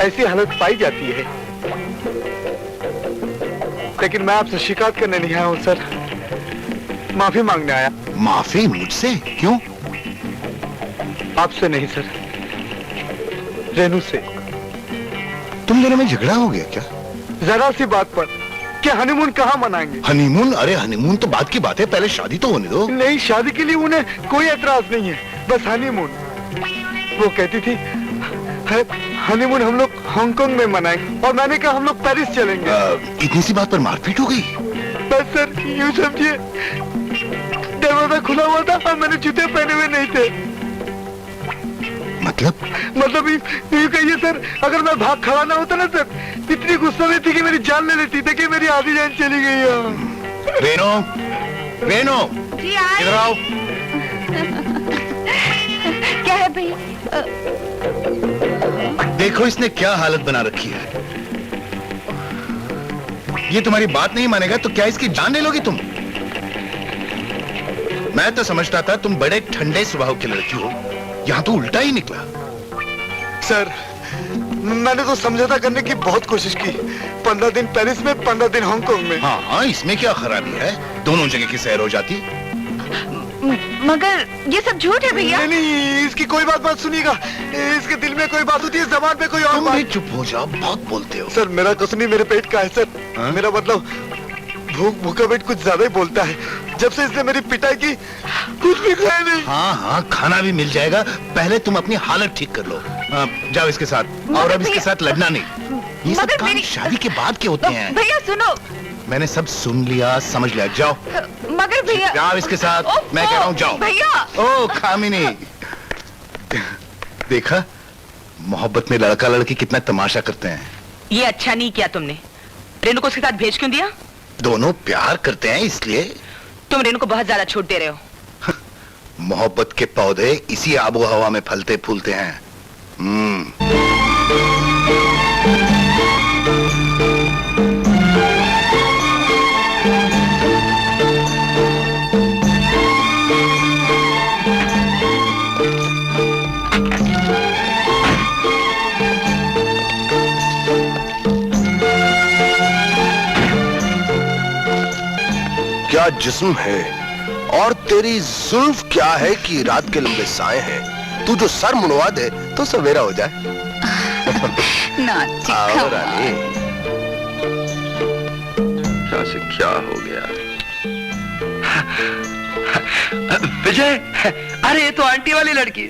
ऐसी हालत पाई जाती है। लेकिन मैं आपसे शिकायत करने नहीं आया हूं सर, माफी मांगने आया। माफी मुझसे? क्यों? आपसे नहीं सर, रेनू से। तुम दोनों में झगड़ा हो गया क्या? जरा सी बात पर। क्या हनीमून कहाँ मनाएंगे? हनीमून? अरे हनीमून तो बात की बात है, पहले शादी तो होने दो। नहीं, शादी के लिए उन्हें कोई एतराज नहीं है, बस हनीमून। वो कहती थी हनीमून हम लोग हांगकांग में मनाएंगे और मैंने कहा हम लोग पेरिस चलेंगे। इतनी सी बात पर मारपीट हो गई? बस सर यूं समझिए, दरवाजा खुला हुआ था और मैंने जूते पहने हुए नहीं थे। मतलब ये कहिए सर, अगर मैं भाग खड़ा ना होता ना सर, इतनी गुस्सा में थी कि मेरी जान ले लेती थी, कि मेरी आधी जान चली गई है। रेनो, रेनो, इधर आओ। क्या है भैया? देखो इसने क्या हालत बना रखी है। ये तुम्हारी बात नहीं मानेगा तो क्या इसकी जान ले लोगी तुम? मैं तो समझता था तुम बड़े ठंडे स्वभाव की लड़की हो, यहां तो उल्टा ही निकला। सर, मैंने तो समझौता करने की बहुत कोशिश की। 15 दिन पेरिस में, 15 दिन हांगकांग में। हाँ हाँ, इसमें क्या खराबी है, दोनों जगह की सैर हो जाती। मगर ये सब झूठ है भैया। नहीं नहीं, इसकी कोई बात मत सुनिएगा। इसके दिल में कोई बात होती है, जबान पे कोई और तुम बात। भी चुप हो जाओ, बहुत बोलते हो। सर मेरा कुछ नहीं, मेरे पेट का है सर। मेरा मतलब भूखा पेट कुछ ज्यादा ही बोलता है। जब से इसने मेरी पिटाई की, कुछ भी खाया नहीं। हाँ हाँ, खाना भी मिल जाएगा, पहले तुम अपनी हालत ठीक कर लो। जाओ इसके साथ, और अब इसके साथ लड़ना नहीं। ये सब काम शादी के बाद के होते हैं। भैया सुनो, मैंने सब सुन लिया, समझ लिया, जाओ। मगर भैया जाओ इसके साथ, मैं कह रहा हूँ जाओ। भैया। ओ कामिनी, देखा मोहब्बत में लड़का लड़की कितना तमाशा करते हैं। ये अच्छा नहीं किया तुमने। रेनू को उसके साथ भेज क्यों दिया? दोनों प्यार करते हैं इसलिए। तुम रेनू को बहुत ज्यादा छूट दे रहे हो। मोहब्बत के पौधे इसी आबो हवा में फलते फूलते हैं। क्या जिस्म है और तेरी जुल्फ क्या है कि रात के लंबे साए हैं। तू जो सर मुनवा दे तो सवेरा हो जाए। आओ रानी। क्या से क्या हो गया? विजय, अरे ये तो आंटी वाली लड़की।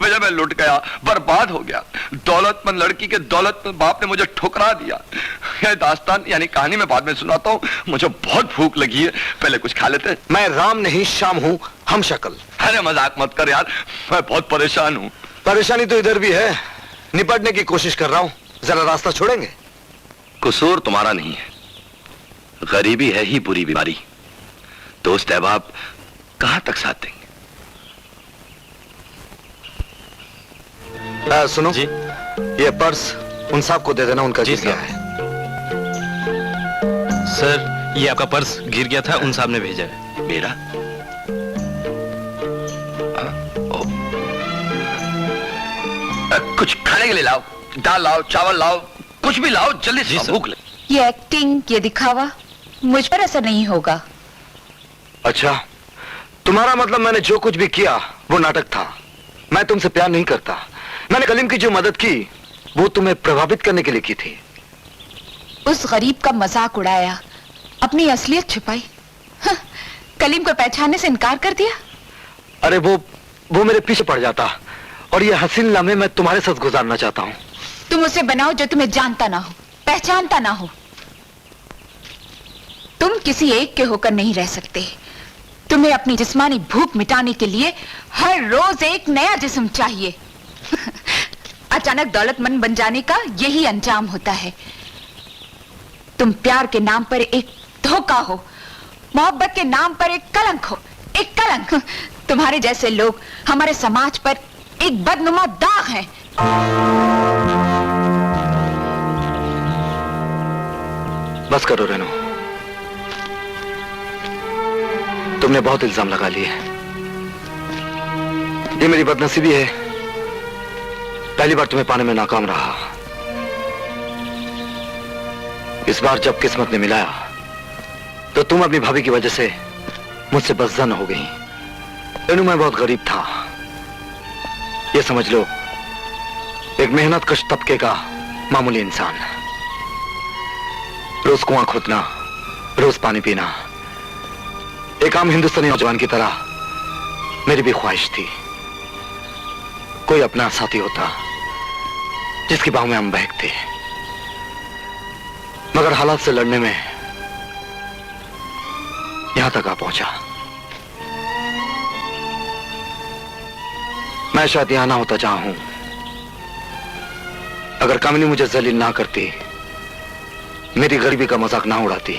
विजय, मैं लुट गया, बर्बाद हो गया। दौलतमंद लड़की के दौलतमंद बाप ने मुझे ठुकरा दिया। यह दास्तान यानी कहानी मैं बाद में सुनाता हूँ। मुझे बहुत भूख लगी है, पहले कुछ खा लेते। मैं राम नहीं श्याम हूँ, हम शक्ल। अरे मजाक मत कर यार, मैं बहुत परेशान हूँ। परेशानी तो इधर भी है, निपटने की कोशिश कर रहा हूँ। जरा रास्ता छोड़ेंगे? कसूर तुम्हारा नहीं है, गरीबी है ही बुरी बीमारी। दोस्त अहबाब कहां तक साथ देंगे? सुनो जी, ये पर्स उन साहब को दे देना, उनका गिर गया है। सर, ये आपका पर्स गिर गया था, उन साहब ने भेजा है। मेरा? कुछ खाने के लिए लाओ, दाल लाओ, चावल लाओ, कुछ भी लाओ, जल्दी से, भूख लगी। ये एक्टिंग, ये दिखावा मुझ पर असर नहीं होगा। अच्छा, तुम्हारा मतलब मैंने जो कुछ भी किया वो नाटक था। मैं तुमसे प्यार नहीं करता। मैंने कलीम की जो मदद की वो तुम्हें प्रभावित करने के लिए की थी। उस गरीब का मजाक उड़ाया, अपनी असलियत छुपाई। कलीम को पहचानने से इनकार कर दिया। अरे वो मेरे पीछे पड़ जाता, और ये हसीन लम्हे मैं तुम्हारे साथ गुजारना चाहता हूँ। तुम उसे बनाओ जो तुम्हें जानता ना हो, पहचानता ना हो। तुम किसी एक के होकर नहीं रह सकते। तुम्हें अपनी जिस्मानी भूख मिटाने के लिए हर रोज एक नया जिस्म चाहिए। अचानक दौलतमंद बन जाने का यही अंजाम होता है। तुम प्यार के नाम पर एक धोखा हो, मोहब्बत के नाम पर एक कलंक हो, एक कलंक। तुम्हारे जैसे लोग हमारे समाज पर एक बदनुमा दाग हैं। बस करो रेनू, तुमने बहुत इल्जाम लगा लिए। ये मेरी बदनसीबी है, पहली बार तुम्हें पाने में नाकाम रहा। इस बार जब किस्मत ने मिलाया तो तुम अपनी भाभी की वजह से मुझसे बदजन हो गई। रेनू, मैं बहुत गरीब था, ये समझ लो, एक मेहनत कश तबके का मामूली इंसान। रोज कुआं खोदना, रोज पानी पीना, एक आम हिंदुस्तानी नौजवान की तरह मेरी भी ख्वाहिश थी। कोई अपना साथी होता जिसकी बाहों में हम बहकते। मगर हालात से लड़ने में यहां तक आ पहुंचा। मैं शायद यहां ना होता जहां हूं, अगर कामिनी मुझे जलील ना करती, मेरी गरीबी का मजाक ना उड़ाती,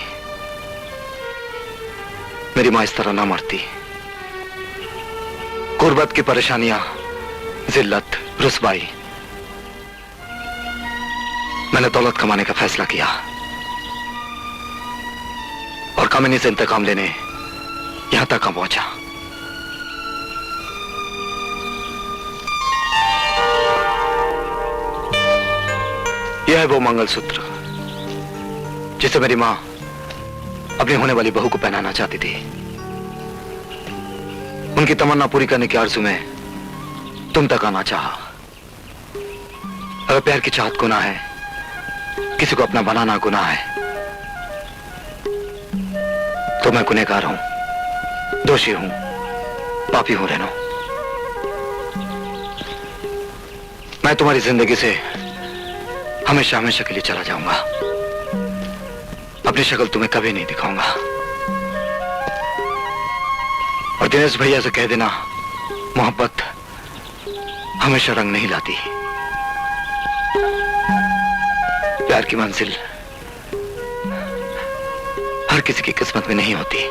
मेरी मां इस तरह ना मरती। गुर्बत की परेशानियां, जिल्लत, रुसवाई, मैंने दौलत कमाने का फैसला किया और कामिनी से इंतकाम लेने यहां तक पहुंचा। यह है वो मंगलसूत्र जिसे मेरी मां अपनी होने वाली बहू को पहनाना चाहती थी। उनकी तमन्ना पूरी करने की आरज़ू में तुम तक आना चाहा। अगर प्यार की चाहत गुनाह है, किसी को अपना बनाना गुनाह है, तो मैं गुनहगार हूं, दोषी हूं, पापी हूं रेनो। मैं तुम्हारी जिंदगी से हमेशा हमेशा के लिए चला जाऊंगा। अपनी शक्ल तुम्हें कभी नहीं दिखाऊंगा। और दिनेश भैया से कह देना, मोहब्बत हमेशा रंग नहीं लाती। प्यार की मंजिल हर किसी की किस्मत में नहीं होती।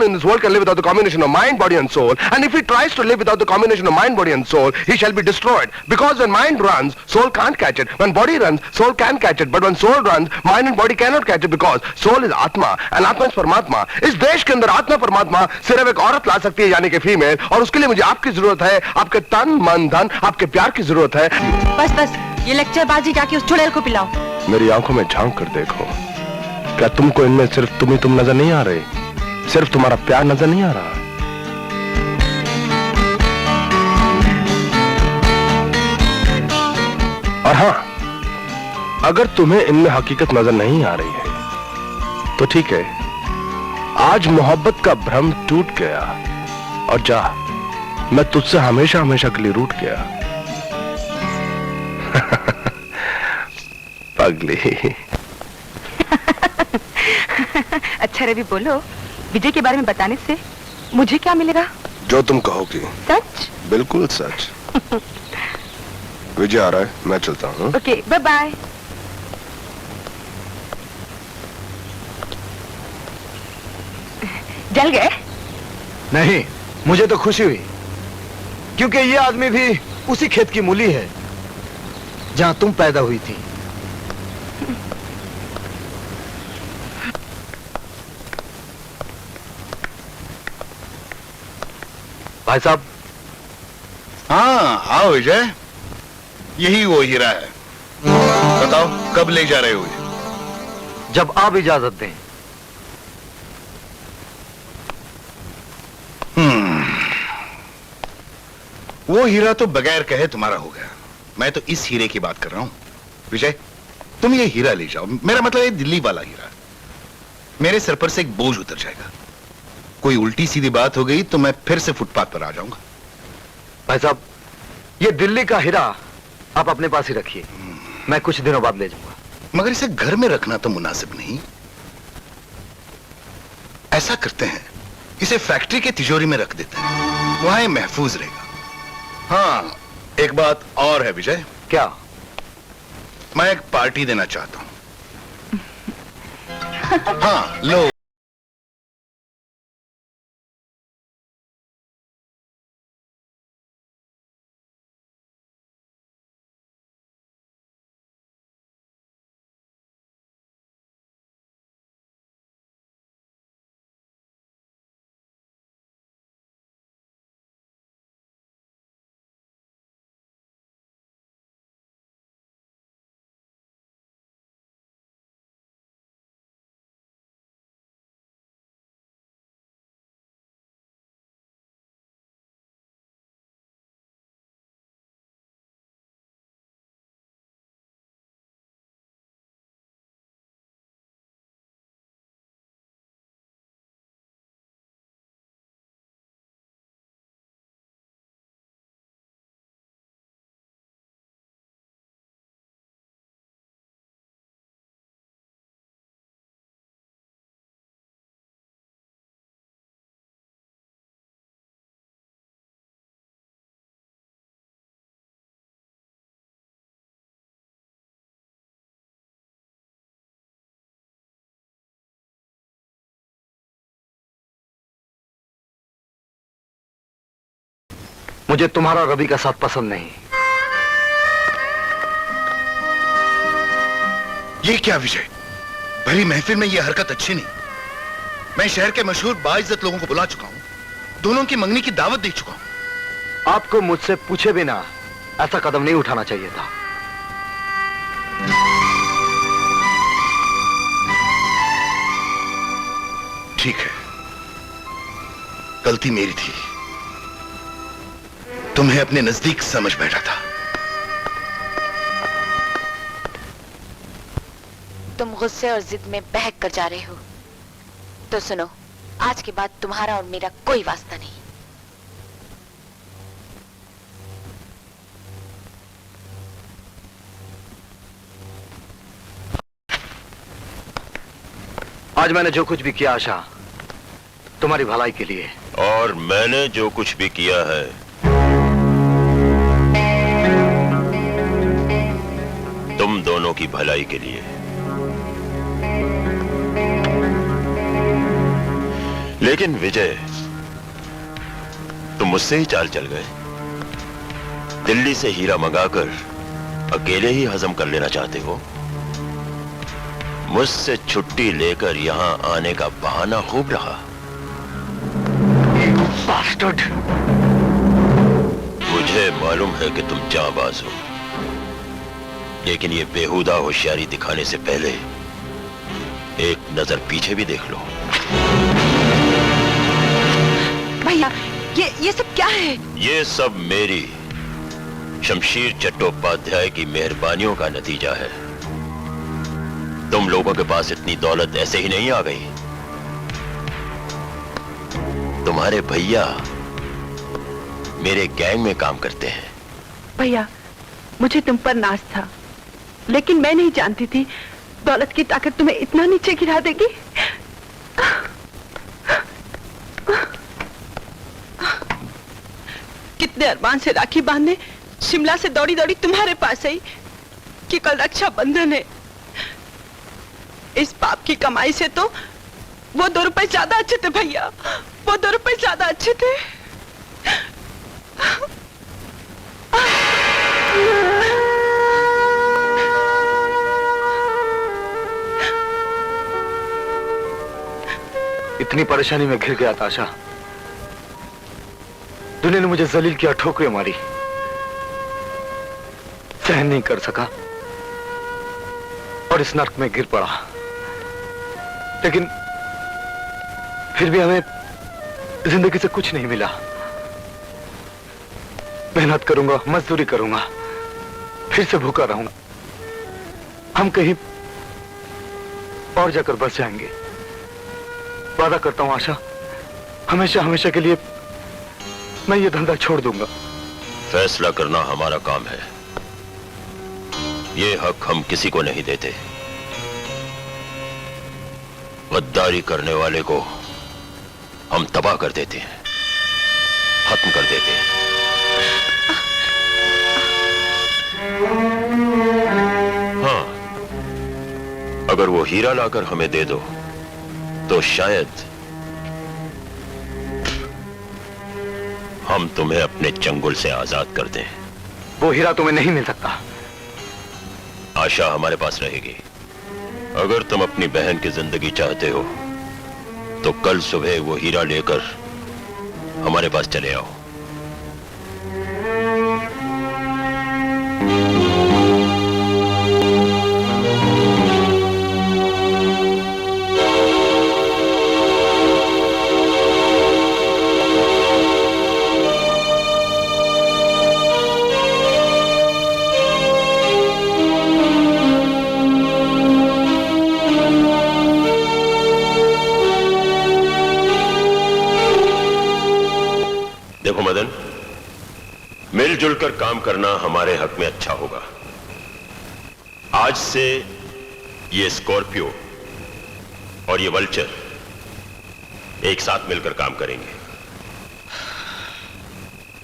In this world can live without the combination of mind, body and soul, and if he tries to live without the combination of mind, body and soul, he shall be destroyed. Because when mind runs, soul can't catch it. When body runs, soul can catch it. But when soul runs, mind and body cannot catch it because soul is Atma and Atma is Paramatma. इस देश के अंदर आत्मा परमात्मा सिर्फ एक औरत ला सकती है, यानी कि फीमेल, और उसके लिए मुझे आपकी जरूरत है, आपके तन मन धन, आपके प्यार की जरूरत है। बस बस, ये लेक्चरबाजी जाके उस चुड़ैल को पिलाओ। मेरी आंखों में झांक कर देखो, क्या तुमको इनमें सिर्फ तुम नजर नहीं आ रहे? सिर्फ तुम्हारा प्यार नजर नहीं आ रहा? और हां, अगर तुम्हें इनमें हकीकत नजर नहीं आ रही है तो ठीक है, आज मोहब्बत का भ्रम टूट गया और जा, मैं तुझसे हमेशा हमेशा के लिए रूठ गया। पगली। अच्छा रवि, बोलो, विजय के बारे में बताने से मुझे क्या मिलेगा? जो तुम कहोगी। सच? बिल्कुल सच। विजय आ रहा है, मैं चलता हूँ। Okay, bye bye. जल गए? नहीं, मुझे तो खुशी हुई, क्योंकि ये आदमी भी उसी खेत की मूली है जहां तुम पैदा हुई थी। भाई साहब। हाँ, आओ विजय, यही वो हीरा है। बताओ कब ले जा रहे हो? जब आप इजाजत दें। वो हीरा तो बगैर कहे तुम्हारा हो गया। मैं तो इस हीरे की बात कर रहा हूं। विजय, तुम ये हीरा ले जाओ, मेरा मतलब ये दिल्ली वाला हीरा। मेरे सर पर से एक बोझ उतर जाएगा। कोई उल्टी सीधी बात हो गई तो मैं फिर से फुटपाथ पर आ जाऊंगा। भाई साहब, ये दिल्ली का हीरा आप अपने पास ही रखिए, मैं कुछ दिनों बाद ले जाऊंगा। मगर इसे घर में रखना तो मुनासिब नहीं। ऐसा करते हैं, इसे फैक्ट्री के तिजोरी में रख देते हैं, वहां ये महफूज रहेगा। हाँ, एक बात और है विजय। क्या? मैं एक पार्टी देना चाहता हूं। हाँ, लो। मुझे तुम्हारा रवि का साथ पसंद नहीं। ये क्या विजय, भरी महफिल में ये हरकत अच्छी नहीं। मैं शहर के मशहूर बाइज्जत लोगों को बुला चुका हूं, दोनों की मंगनी की दावत दे चुका हूं। आपको मुझसे पूछे बिना ऐसा कदम नहीं उठाना चाहिए था। ठीक है, गलती मेरी थी, तुम्हें अपने नजदीक समझ बैठा था। तुम गुस्से और जिद में बहक कर जा रहे हो, तो सुनो, आज के बाद तुम्हारा और मेरा कोई वास्ता नहीं। आज मैंने जो कुछ भी किया आशा, तुम्हारी भलाई के लिए। और मैंने जो कुछ भी किया है तुम दोनों की भलाई के लिए। लेकिन विजय, तुम मुझसे ही चाल चल गए। दिल्ली से हीरा मंगाकर अकेले ही हजम कर लेना चाहते हो। मुझसे छुट्टी लेकर यहां आने का बहाना खूब रहा। बास्टर्ड! मुझे मालूम है कि तुम जांबाज हो, लेकिन ये बेहुदा होशियारी दिखाने से पहले एक नजर पीछे भी देख लो। भैया, ये सब क्या है? ये सब मेरी शमशीर चट्टोपाध्याय की मेहरबानियों का नतीजा है। तुम लोगों के पास इतनी दौलत ऐसे ही नहीं आ गई। तुम्हारे भैया मेरे गैंग में काम करते हैं। भैया, मुझे तुम पर नाज था, लेकिन मैं नहीं जानती थी दौलत की ताकत तुम्हें इतना नीचे गिरा देगी। कितने अरमान से राखी बांधने शिमला से दौड़ी दौड़ी तुम्हारे पास आई कि कल रक्षा बंधन है। इस पाप की कमाई से तो वो 2 रुपए ज्यादा अच्छे थे भैया, वो 2 रुपए ज्यादा अच्छे थे। इतनी परेशानी में घिर गया था आशा। दुनिया ने मुझे जलील किया, ठोकरें मारी, सहन नहीं कर सका और इस नर्क में गिर पड़ा। लेकिन फिर भी हमें जिंदगी से कुछ नहीं मिला। मेहनत करूंगा, मजदूरी करूंगा, फिर से भूखा रहूंगा। हम कहीं और जाकर बस जाएंगे। वादा करता हूं आशा, हमेशा हमेशा के लिए मैं ये धंधा छोड़ दूंगा। फैसला करना हमारा काम है। ये हक हम किसी को नहीं देते। गद्दारी करने वाले को हम तबाह कर देते हैं, खत्म कर देते हैं। हाँ, अगर वो हीरा लाकर हमें दे दो तो शायद हम तुम्हें अपने चंगुल से आजाद कर दें। वो हीरा तुम्हें नहीं मिल सकता। आशा हमारे पास रहेगी। अगर तुम अपनी बहन की जिंदगी चाहते हो तो कल सुबह वो हीरा लेकर हमारे पास चले आओ। देखो मदन, मिलजुल कर काम करना हमारे हक में अच्छा होगा। आज से ये स्कॉर्पियो और ये वल्चर एक साथ मिलकर काम करेंगे।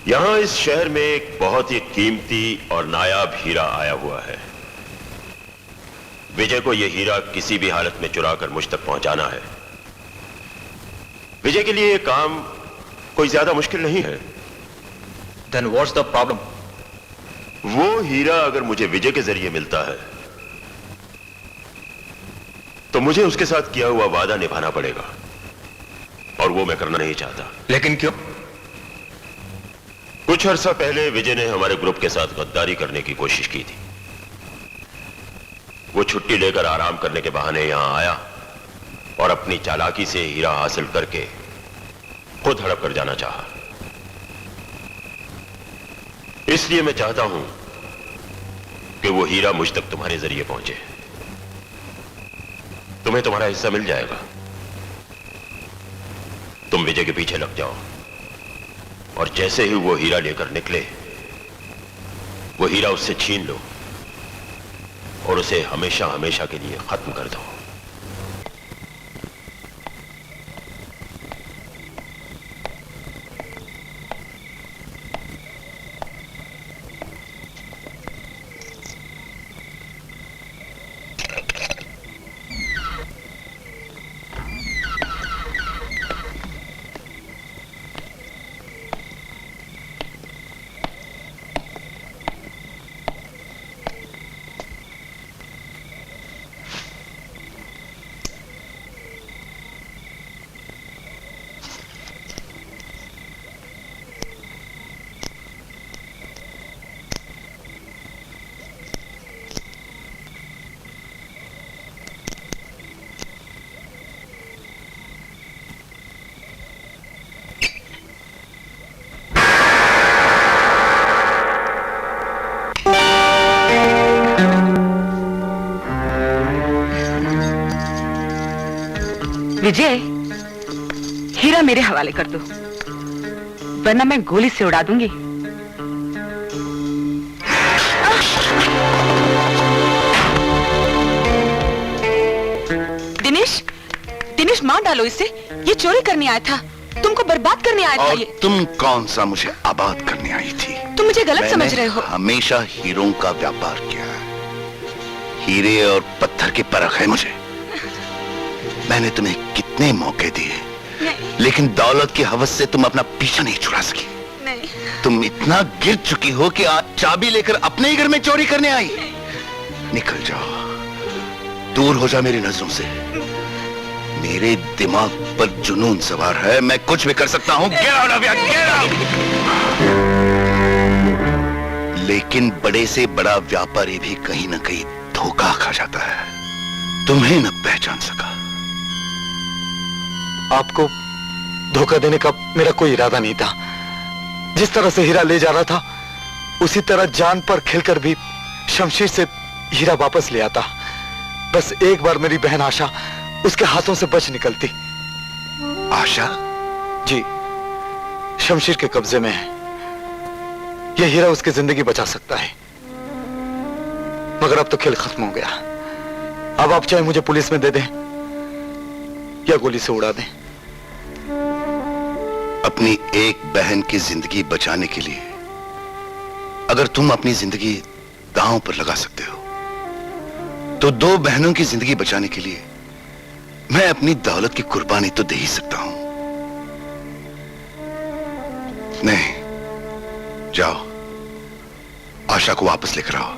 यहां इस शहर में एक बहुत ही कीमती और नायाब हीरा आया हुआ है। विजय को यह हीरा किसी भी हालत में चुराकर मुझ तक पहुंचाना है। विजय के लिए यह काम कोई ज्यादा मुश्किल नहीं है। Then what's the problem? वो हीरा अगर मुझे विजय के जरिए मिलता है तो मुझे उसके साथ किया हुआ वादा निभाना पड़ेगा, और वो मैं करना नहीं चाहता। लेकिन क्यों? कुछ अरसा पहले विजय ने हमारे ग्रुप के साथ गद्दारी करने की कोशिश की थी। वो छुट्टी लेकर आराम करने के बहाने यहां आया और अपनी चालाकी से हीरा हासिल करके खुद हड़प कर जाना चाहा। इसलिए मैं चाहता हूं कि वो हीरा मुझ तक तुम्हारे जरिए पहुंचे। तुम्हें तुम्हारा हिस्सा मिल जाएगा। तुम विजय के पीछे लग जाओ, और जैसे ही वो हीरा लेकर निकले, वो हीरा उससे छीन लो और उसे हमेशा हमेशा के लिए खत्म कर दो। विजय, हीरा मेरे हवाले कर दो, वरना मैं गोली से उड़ा दूंगी। दिनेश, दिनेश मार डालो इसे। ये चोरी करने आया था, तुमको बर्बाद करने आया था। और ये तुम कौन सा मुझे आबाद करने आई थी? तुम मुझे गलत समझ रहे हो। हमेशा हीरों का व्यापार किया है। हीरे और पत्थर की परख है मुझे। मैंने तुम्हें कितने मौके दिए, लेकिन दौलत की हवस से तुम अपना पीछा नहीं छुड़ा सकी। नहीं। तुम इतना गिर चुकी हो कि आज चाबी लेकर अपने ही घर में चोरी करने आई। निकल जाओ, दूर हो जा मेरी नजरों से। मेरे दिमाग पर जुनून सवार है, मैं कुछ भी कर सकता हूं। Get out of here, get out! लेकिन बड़े से बड़ा व्यापारी भी कहीं ना कहीं धोखा खा जाता है। तुम्हें न पहचान सका। आपको धोखा देने का मेरा कोई इरादा नहीं था। जिस तरह से हीरा ले जा रहा था, उसी तरह जान पर खेलकर भी शमशीर से हीरा वापस ले आता। बस एक बार मेरी बहन आशा उसके हाथों से बच निकलती। आशा? जी, शमशीर के कब्जे में है। यह हीरा उसकी जिंदगी बचा सकता है, मगर अब तो खेल खत्म हो गया। अब आप चाहे मुझे पुलिस में दे दें या गोली से उड़ा दें। अपनी एक बहन की जिंदगी बचाने के लिए अगर तुम अपनी जिंदगी दांव पर लगा सकते हो, तो दो बहनों की जिंदगी बचाने के लिए मैं अपनी दौलत की कुर्बानी तो दे ही सकता हूं। नहीं, जाओ, आशा को वापस लेकर आओ।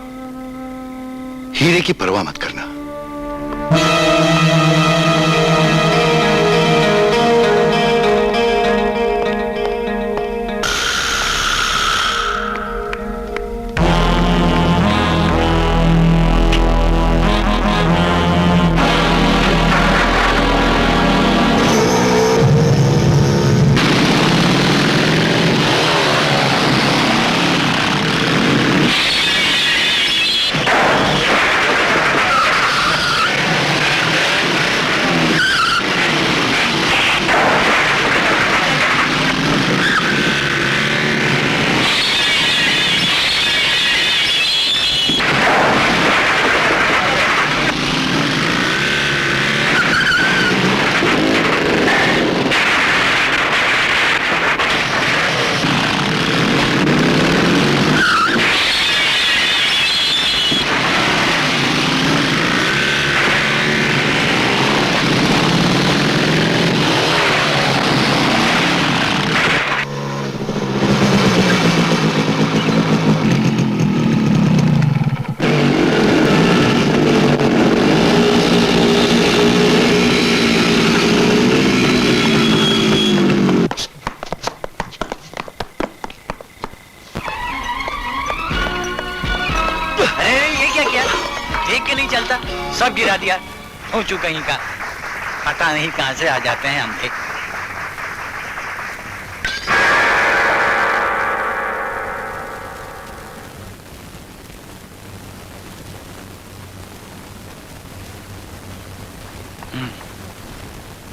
हीरे की परवाह मत करना। सब गिरा दिया। ऊंचू कहीं का, पता नहीं कहां से आ जाते हैं हमके।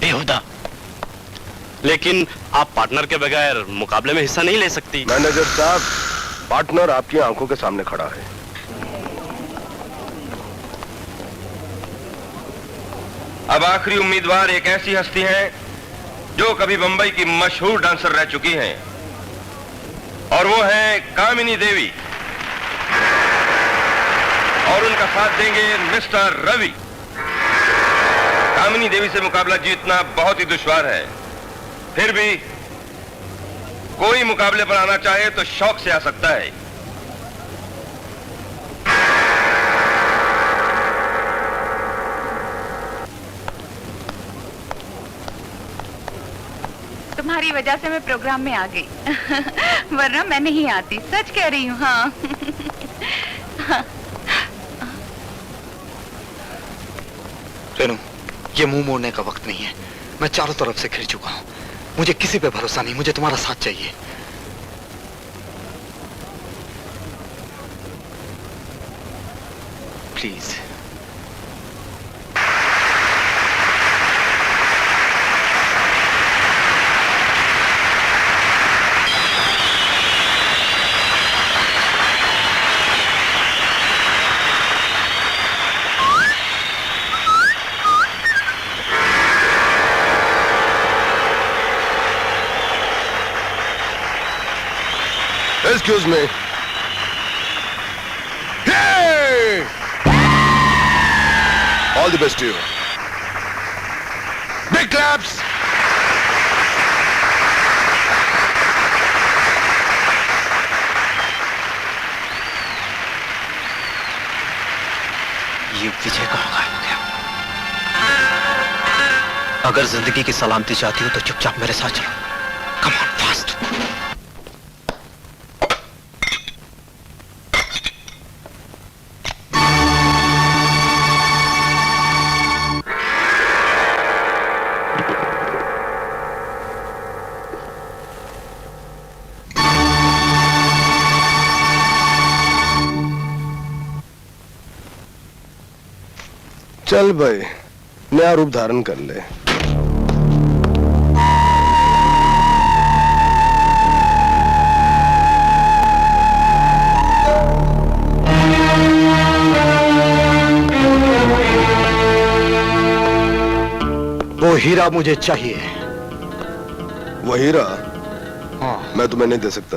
बेहुदा। लेकिन आप पार्टनर के बगैर मुकाबले में हिस्सा नहीं ले सकती। मैनेजर साहब, पार्टनर आपकी आंखों के सामने खड़ा है। अब आखिरी उम्मीदवार एक ऐसी हस्ती है जो कभी बंबई की मशहूर डांसर रह चुकी हैं, और वो है कामिनी देवी, और उनका साथ देंगे मिस्टर रवि। कामिनी देवी से मुकाबला जीतना बहुत ही दुश्वार है, फिर भी कोई मुकाबले पर आना चाहे तो शौक से आ सकता है। तुम्हारी वजह से मैं प्रोग्राम में आ गई वरना मैं नहीं आती, सच कह रही हूँ। हाँ रेनू, ये मुंह मोड़ने का वक्त नहीं है। मैं चारों तरफ से घिर चुका हूँ। मुझे किसी पे भरोसा नहीं, मुझे तुम्हारा साथ चाहिए। Please. Excuse me. Hey! All the best to you. Big claps. ये विजय कहाँ गायब हो गया? अगर जिंदगी की सलामती चाहती हो तो चुपचाप मेरे साथ चलो। Come on fast. चल भाई, नया रूप धारण कर ले। वो हीरा मुझे चाहिए। वो हीरा? हाँ। मैं तुम्हें नहीं दे सकता।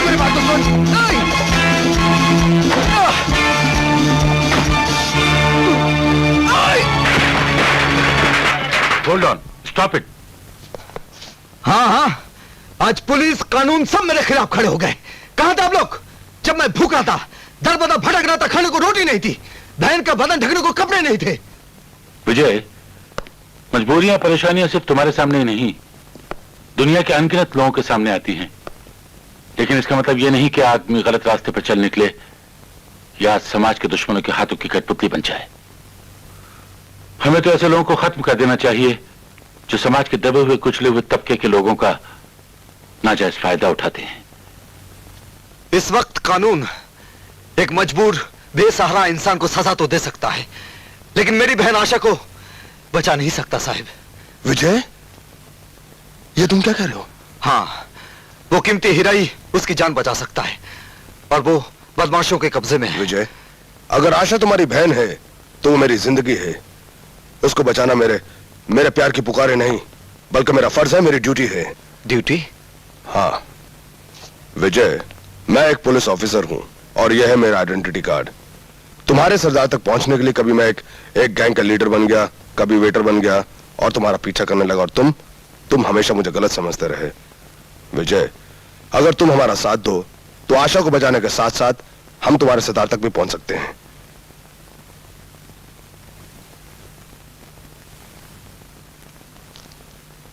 मेरी बात तो सुन। Hold on, stop it. हाँ हाँ, आज पुलिस कानून सब मेरे खिलाफ खड़े हो गए। कहां थे आप लोग जब मैं भूखा था, दर बदर भटक रहा था, खाने को रोटी नहीं थी, बहन का बदन ढकने को कपड़े नहीं थे। विजय, मजबूरियां परेशानियां सिर्फ तुम्हारे सामने ही नहीं, दुनिया के अनगिनत लोगों के सामने आती हैं। लेकिन इसका मतलब यह नहीं कि आदमी गलत रास्ते पर चल निकले या समाज के दुश्मनों के हाथों की कठपुतली बन जाए। हमें तो ऐसे लोगों को खत्म कर देना चाहिए जो समाज के दबे हुए कुचले हुए तबके के लोगों का नाजायज फायदा उठाते हैं। इस वक्त कानून एक मजबूर बेसहारा इंसान को सजा तो दे सकता है, लेकिन मेरी बहन आशा को बचा नहीं सकता साहिब। विजय, ये तुम क्या कह रहे हो? हाँ, वो कीमती हीरा ही उसकी जान बचा सकता है, और वो बदमाशों के कब्जे में है। विजय, अगर आशा तुम्हारी बहन है तो वो मेरी जिंदगी है। उसको बचाना मेरे प्यार की पुकारे नहीं, बल्कि मेरा फर्ज है, मेरी ड्यूटी है। ड्यूटी? हाँ विजय, मैं एक पुलिस ऑफिसर हूं और यह है मेरा आइडेंटिटी कार्ड। तुम्हारे सरदार तक पहुंचने के लिए कभी मैं एक गैंग का लीडर बन गया, कभी वेटर बन गया और तुम्हारा पीछा करने लगा, और तुम हमेशा मुझे गलत समझते रहे। विजय, अगर तुम हमारा साथ दो तो आशा को बचाने के साथ साथ हम तुम्हारे सरदार तक भी पहुंच सकते हैं।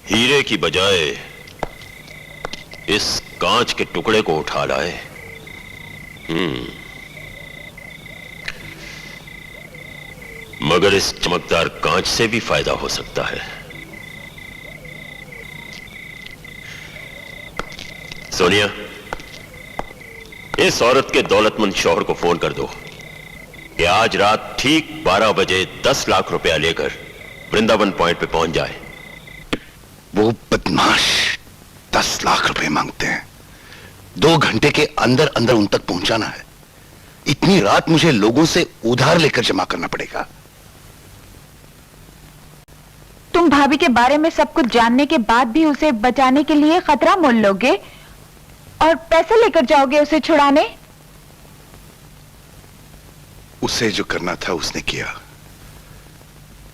हीरे की बजाय इस कांच के टुकड़े को उठा लाए। मगर इस चमकदार कांच से भी फायदा हो सकता है। सोनिया, इस औरत के दौलतमंद शौहर को फोन कर दो कि आज रात ठीक 12 बजे 10 लाख रुपया लेकर वृंदावन पॉइंट पे पहुंच जाए। वो बदमाश 10 लाख रुपए मांगते हैं। 2 घंटे के अंदर अंदर उन तक पहुंचाना है। इतनी रात मुझे लोगों से उधार लेकर जमा करना पड़ेगा। तुम भाभी के बारे में सब कुछ जानने के बाद भी उसे बचाने के लिए खतरा मोल लोगे और पैसे लेकर जाओगे उसे छुड़ाने? उसे जो करना था उसने किया।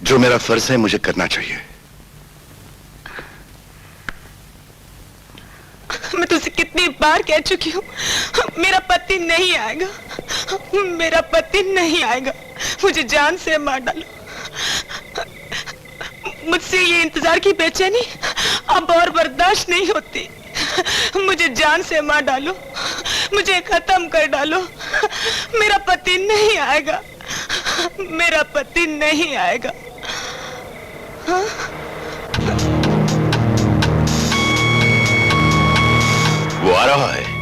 जो मेरा फर्ज है मुझे करना चाहिए। मैं तुझसे कितनी बार कह चुकी हूँ, मेरा पति नहीं आएगा, मेरा पति नहीं आएगा। मुझे जान से मार डालो। मुझसे ये इंतजार की बेचैनी अब और बर्दाश्त नहीं होती। मुझे जान से मार डालो, मुझे खत्म कर डालो। मेरा पति नहीं आएगा, मेरा पति नहीं आएगा। हाँ? वो आ रहा है।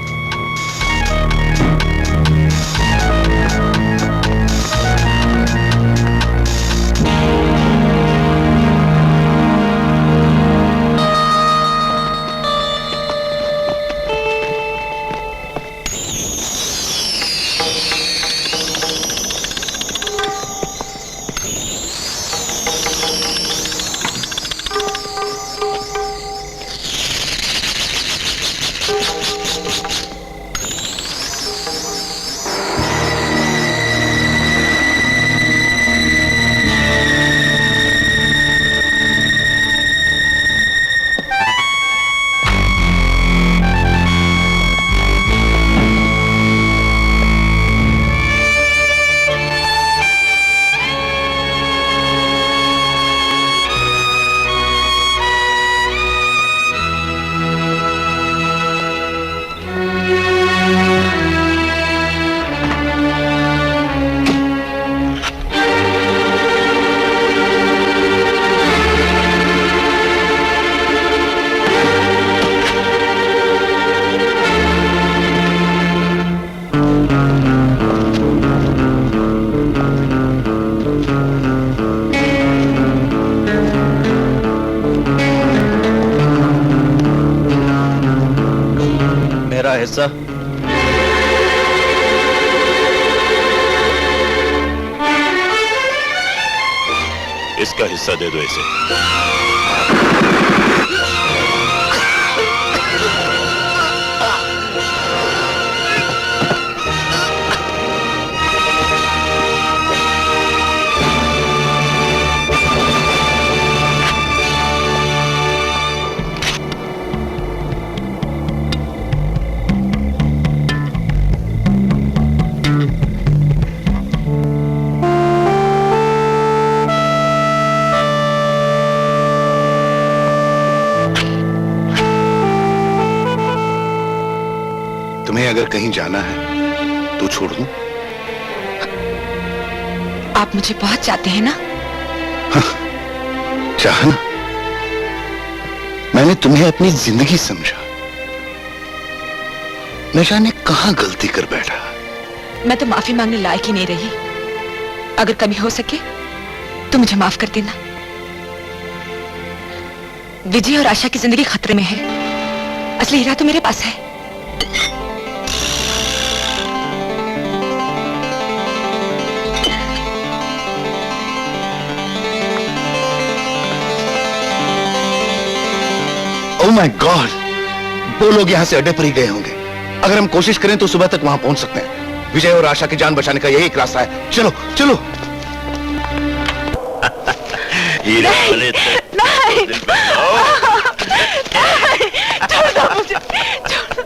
हिस्सा इसका हिस्सा दे दो इसे। तुम्हें अगर कहीं जाना है तो छोड़ दूं? आप मुझे बहुत चाहते हैं ना? हाँ, चाहना? मैंने तुम्हें अपनी जिंदगी समझा, न जाने कहां गलती कर बैठा। मैं तो माफी मांगने लायक ही नहीं रही। अगर कभी हो सके तो मुझे माफ कर देना। विजय और आशा की जिंदगी खतरे में है। असली हीरा तो मेरे पास है। ओह माय गॉड, वो लोग यहां से अड्डे पर ही गए होंगे। अगर हम कोशिश करें तो सुबह तक वहां पहुंच सकते हैं। विजय और आशा की जान बचाने का यही एक रास्ता है। चलो चलो। हीरा वाले नहीं, छोड़ दो मुझे, छोड़ दो।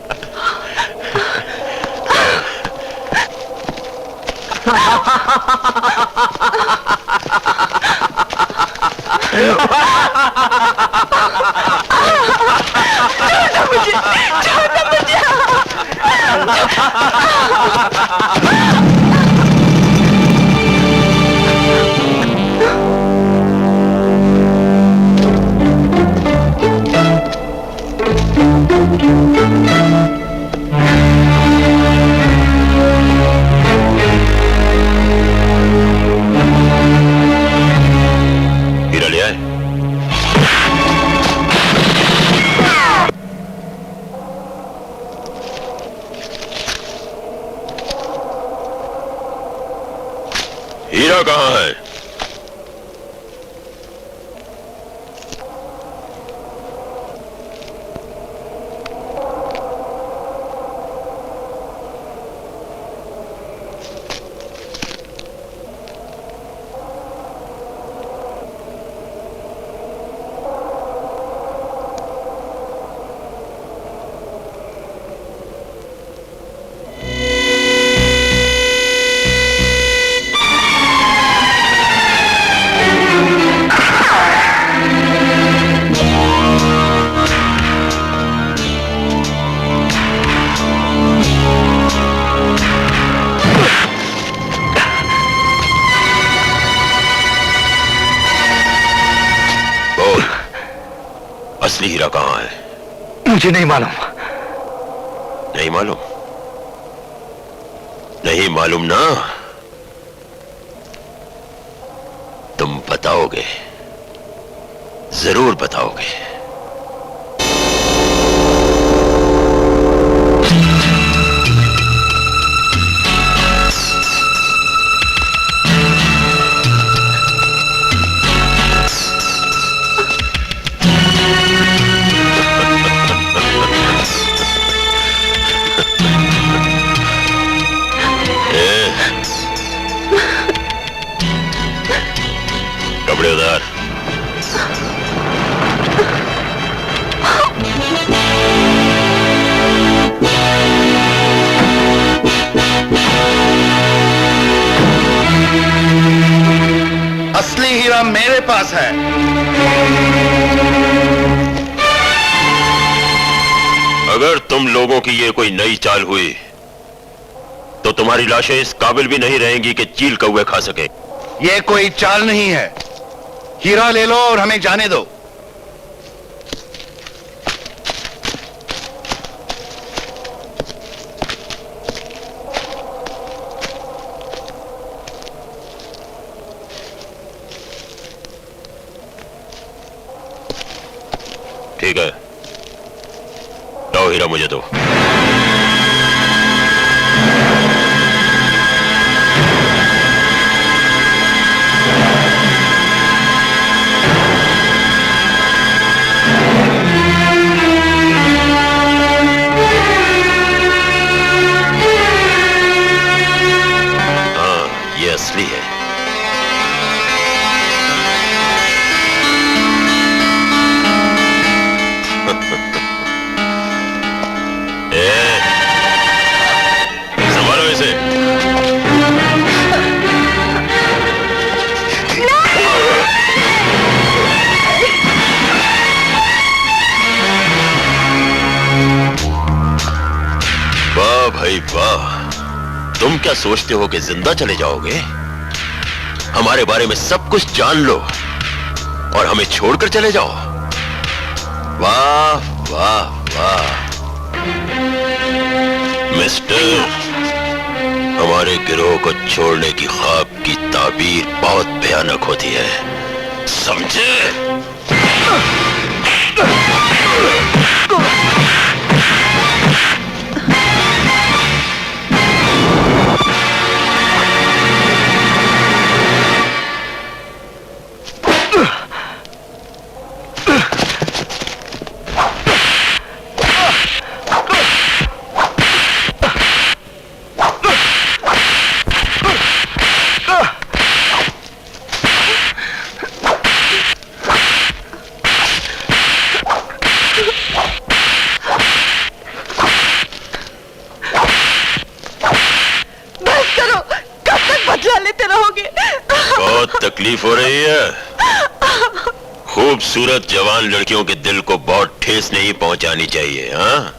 हीरा ले आए। हीरा कहाँ है? असली हीरा कहाँ है? मुझे नहीं मालूम। नहीं मालूम? नहीं मालूम ना? तुम बताओगे, जरूर बताओगे। कपड़े उतार। असली हीरा मेरे पास है। अगर तुम लोगों की ये कोई नई चाल हुई तो तुम्हारी लाशें इस काबिल भी नहीं रहेंगी कि चील कौवे खा सके। ये कोई चाल नहीं है। हीरा ले लो और हमें जाने दो। ठीक है, लाओ हीरा मुझे दो। असली है। संभालो इसे। वाह भाई वाह, तुम क्या सोचते हो कि जिंदा चले जाओगे? हमारे बारे में सब कुछ जान लो और हमें छोड़कर चले जाओ। वाह वाह वाह मिस्टर, हमारे गिरोह को छोड़ने की ख्वाब की ताबीर बहुत भयानक होती है, समझे? बहुत तकलीफ हो रही है। खूबसूरत जवान लड़कियों के दिल को बहुत ठेस नहीं पहुंचानी चाहिए। हाँ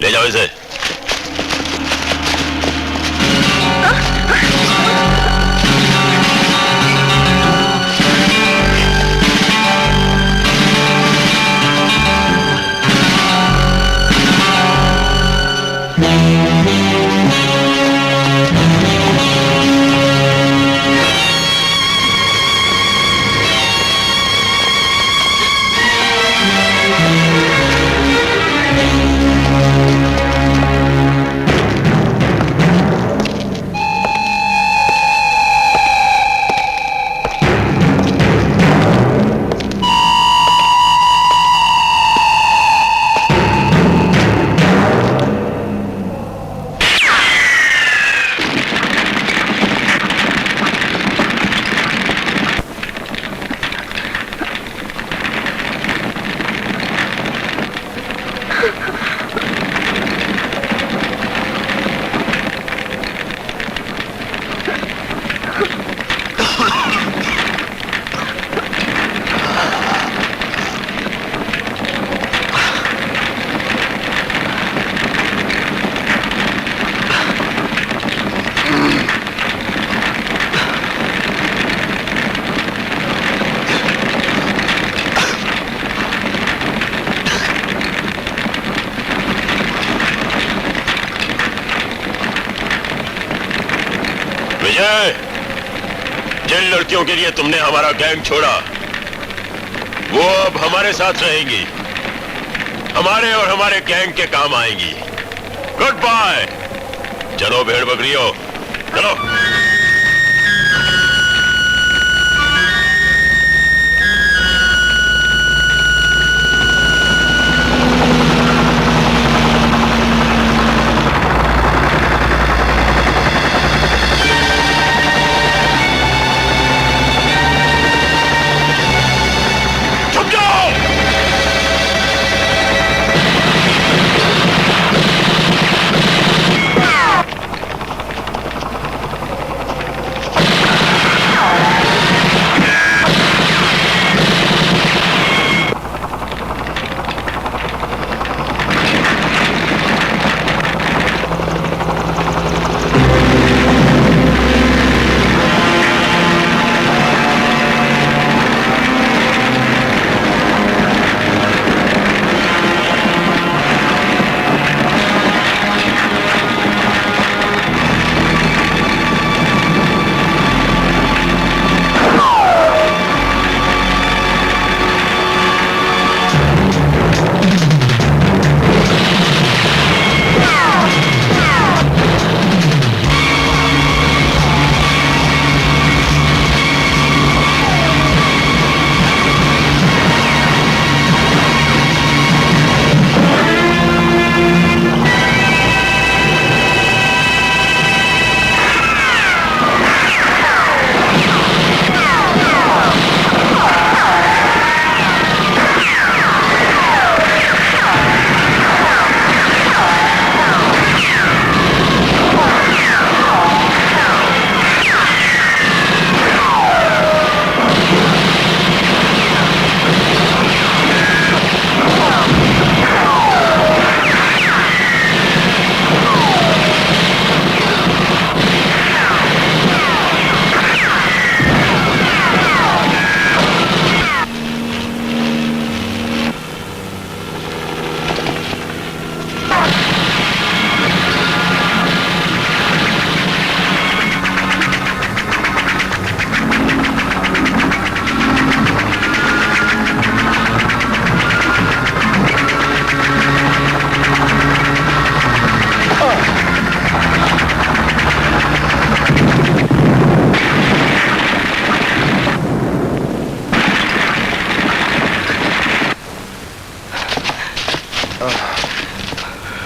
ले जाओ जाओ इसे। विजय, जिन लड़कियों के लिए तुमने हमारा गैंग छोड़ा वो अब हमारे साथ रहेंगी, हमारे और हमारे गैंग के काम आएंगी। Good bye. चलो भेड़ बकरियों, चलो।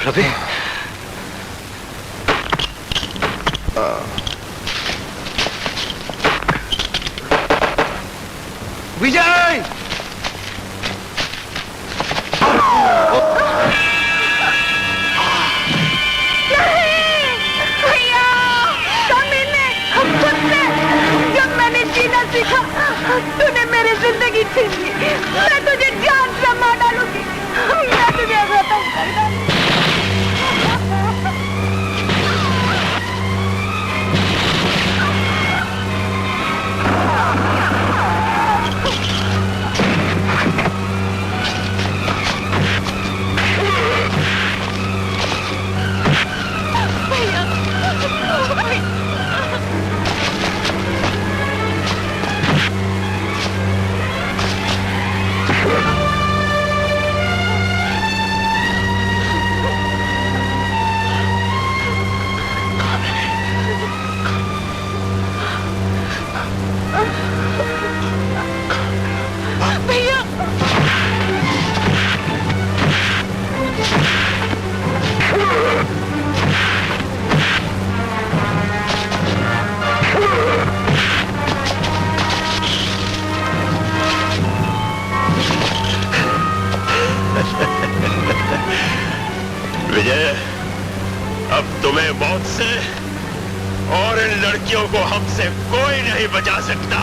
रवि, विजय, सीखा तूने मेरी जिंदगी छीन ली। मैं तुझे जान से मार डालूंगी। मैं तुझे खत्म कर डालूंगी। अब तुम्हें मौत से और इन लड़कियों को हमसे कोई नहीं बचा सकता।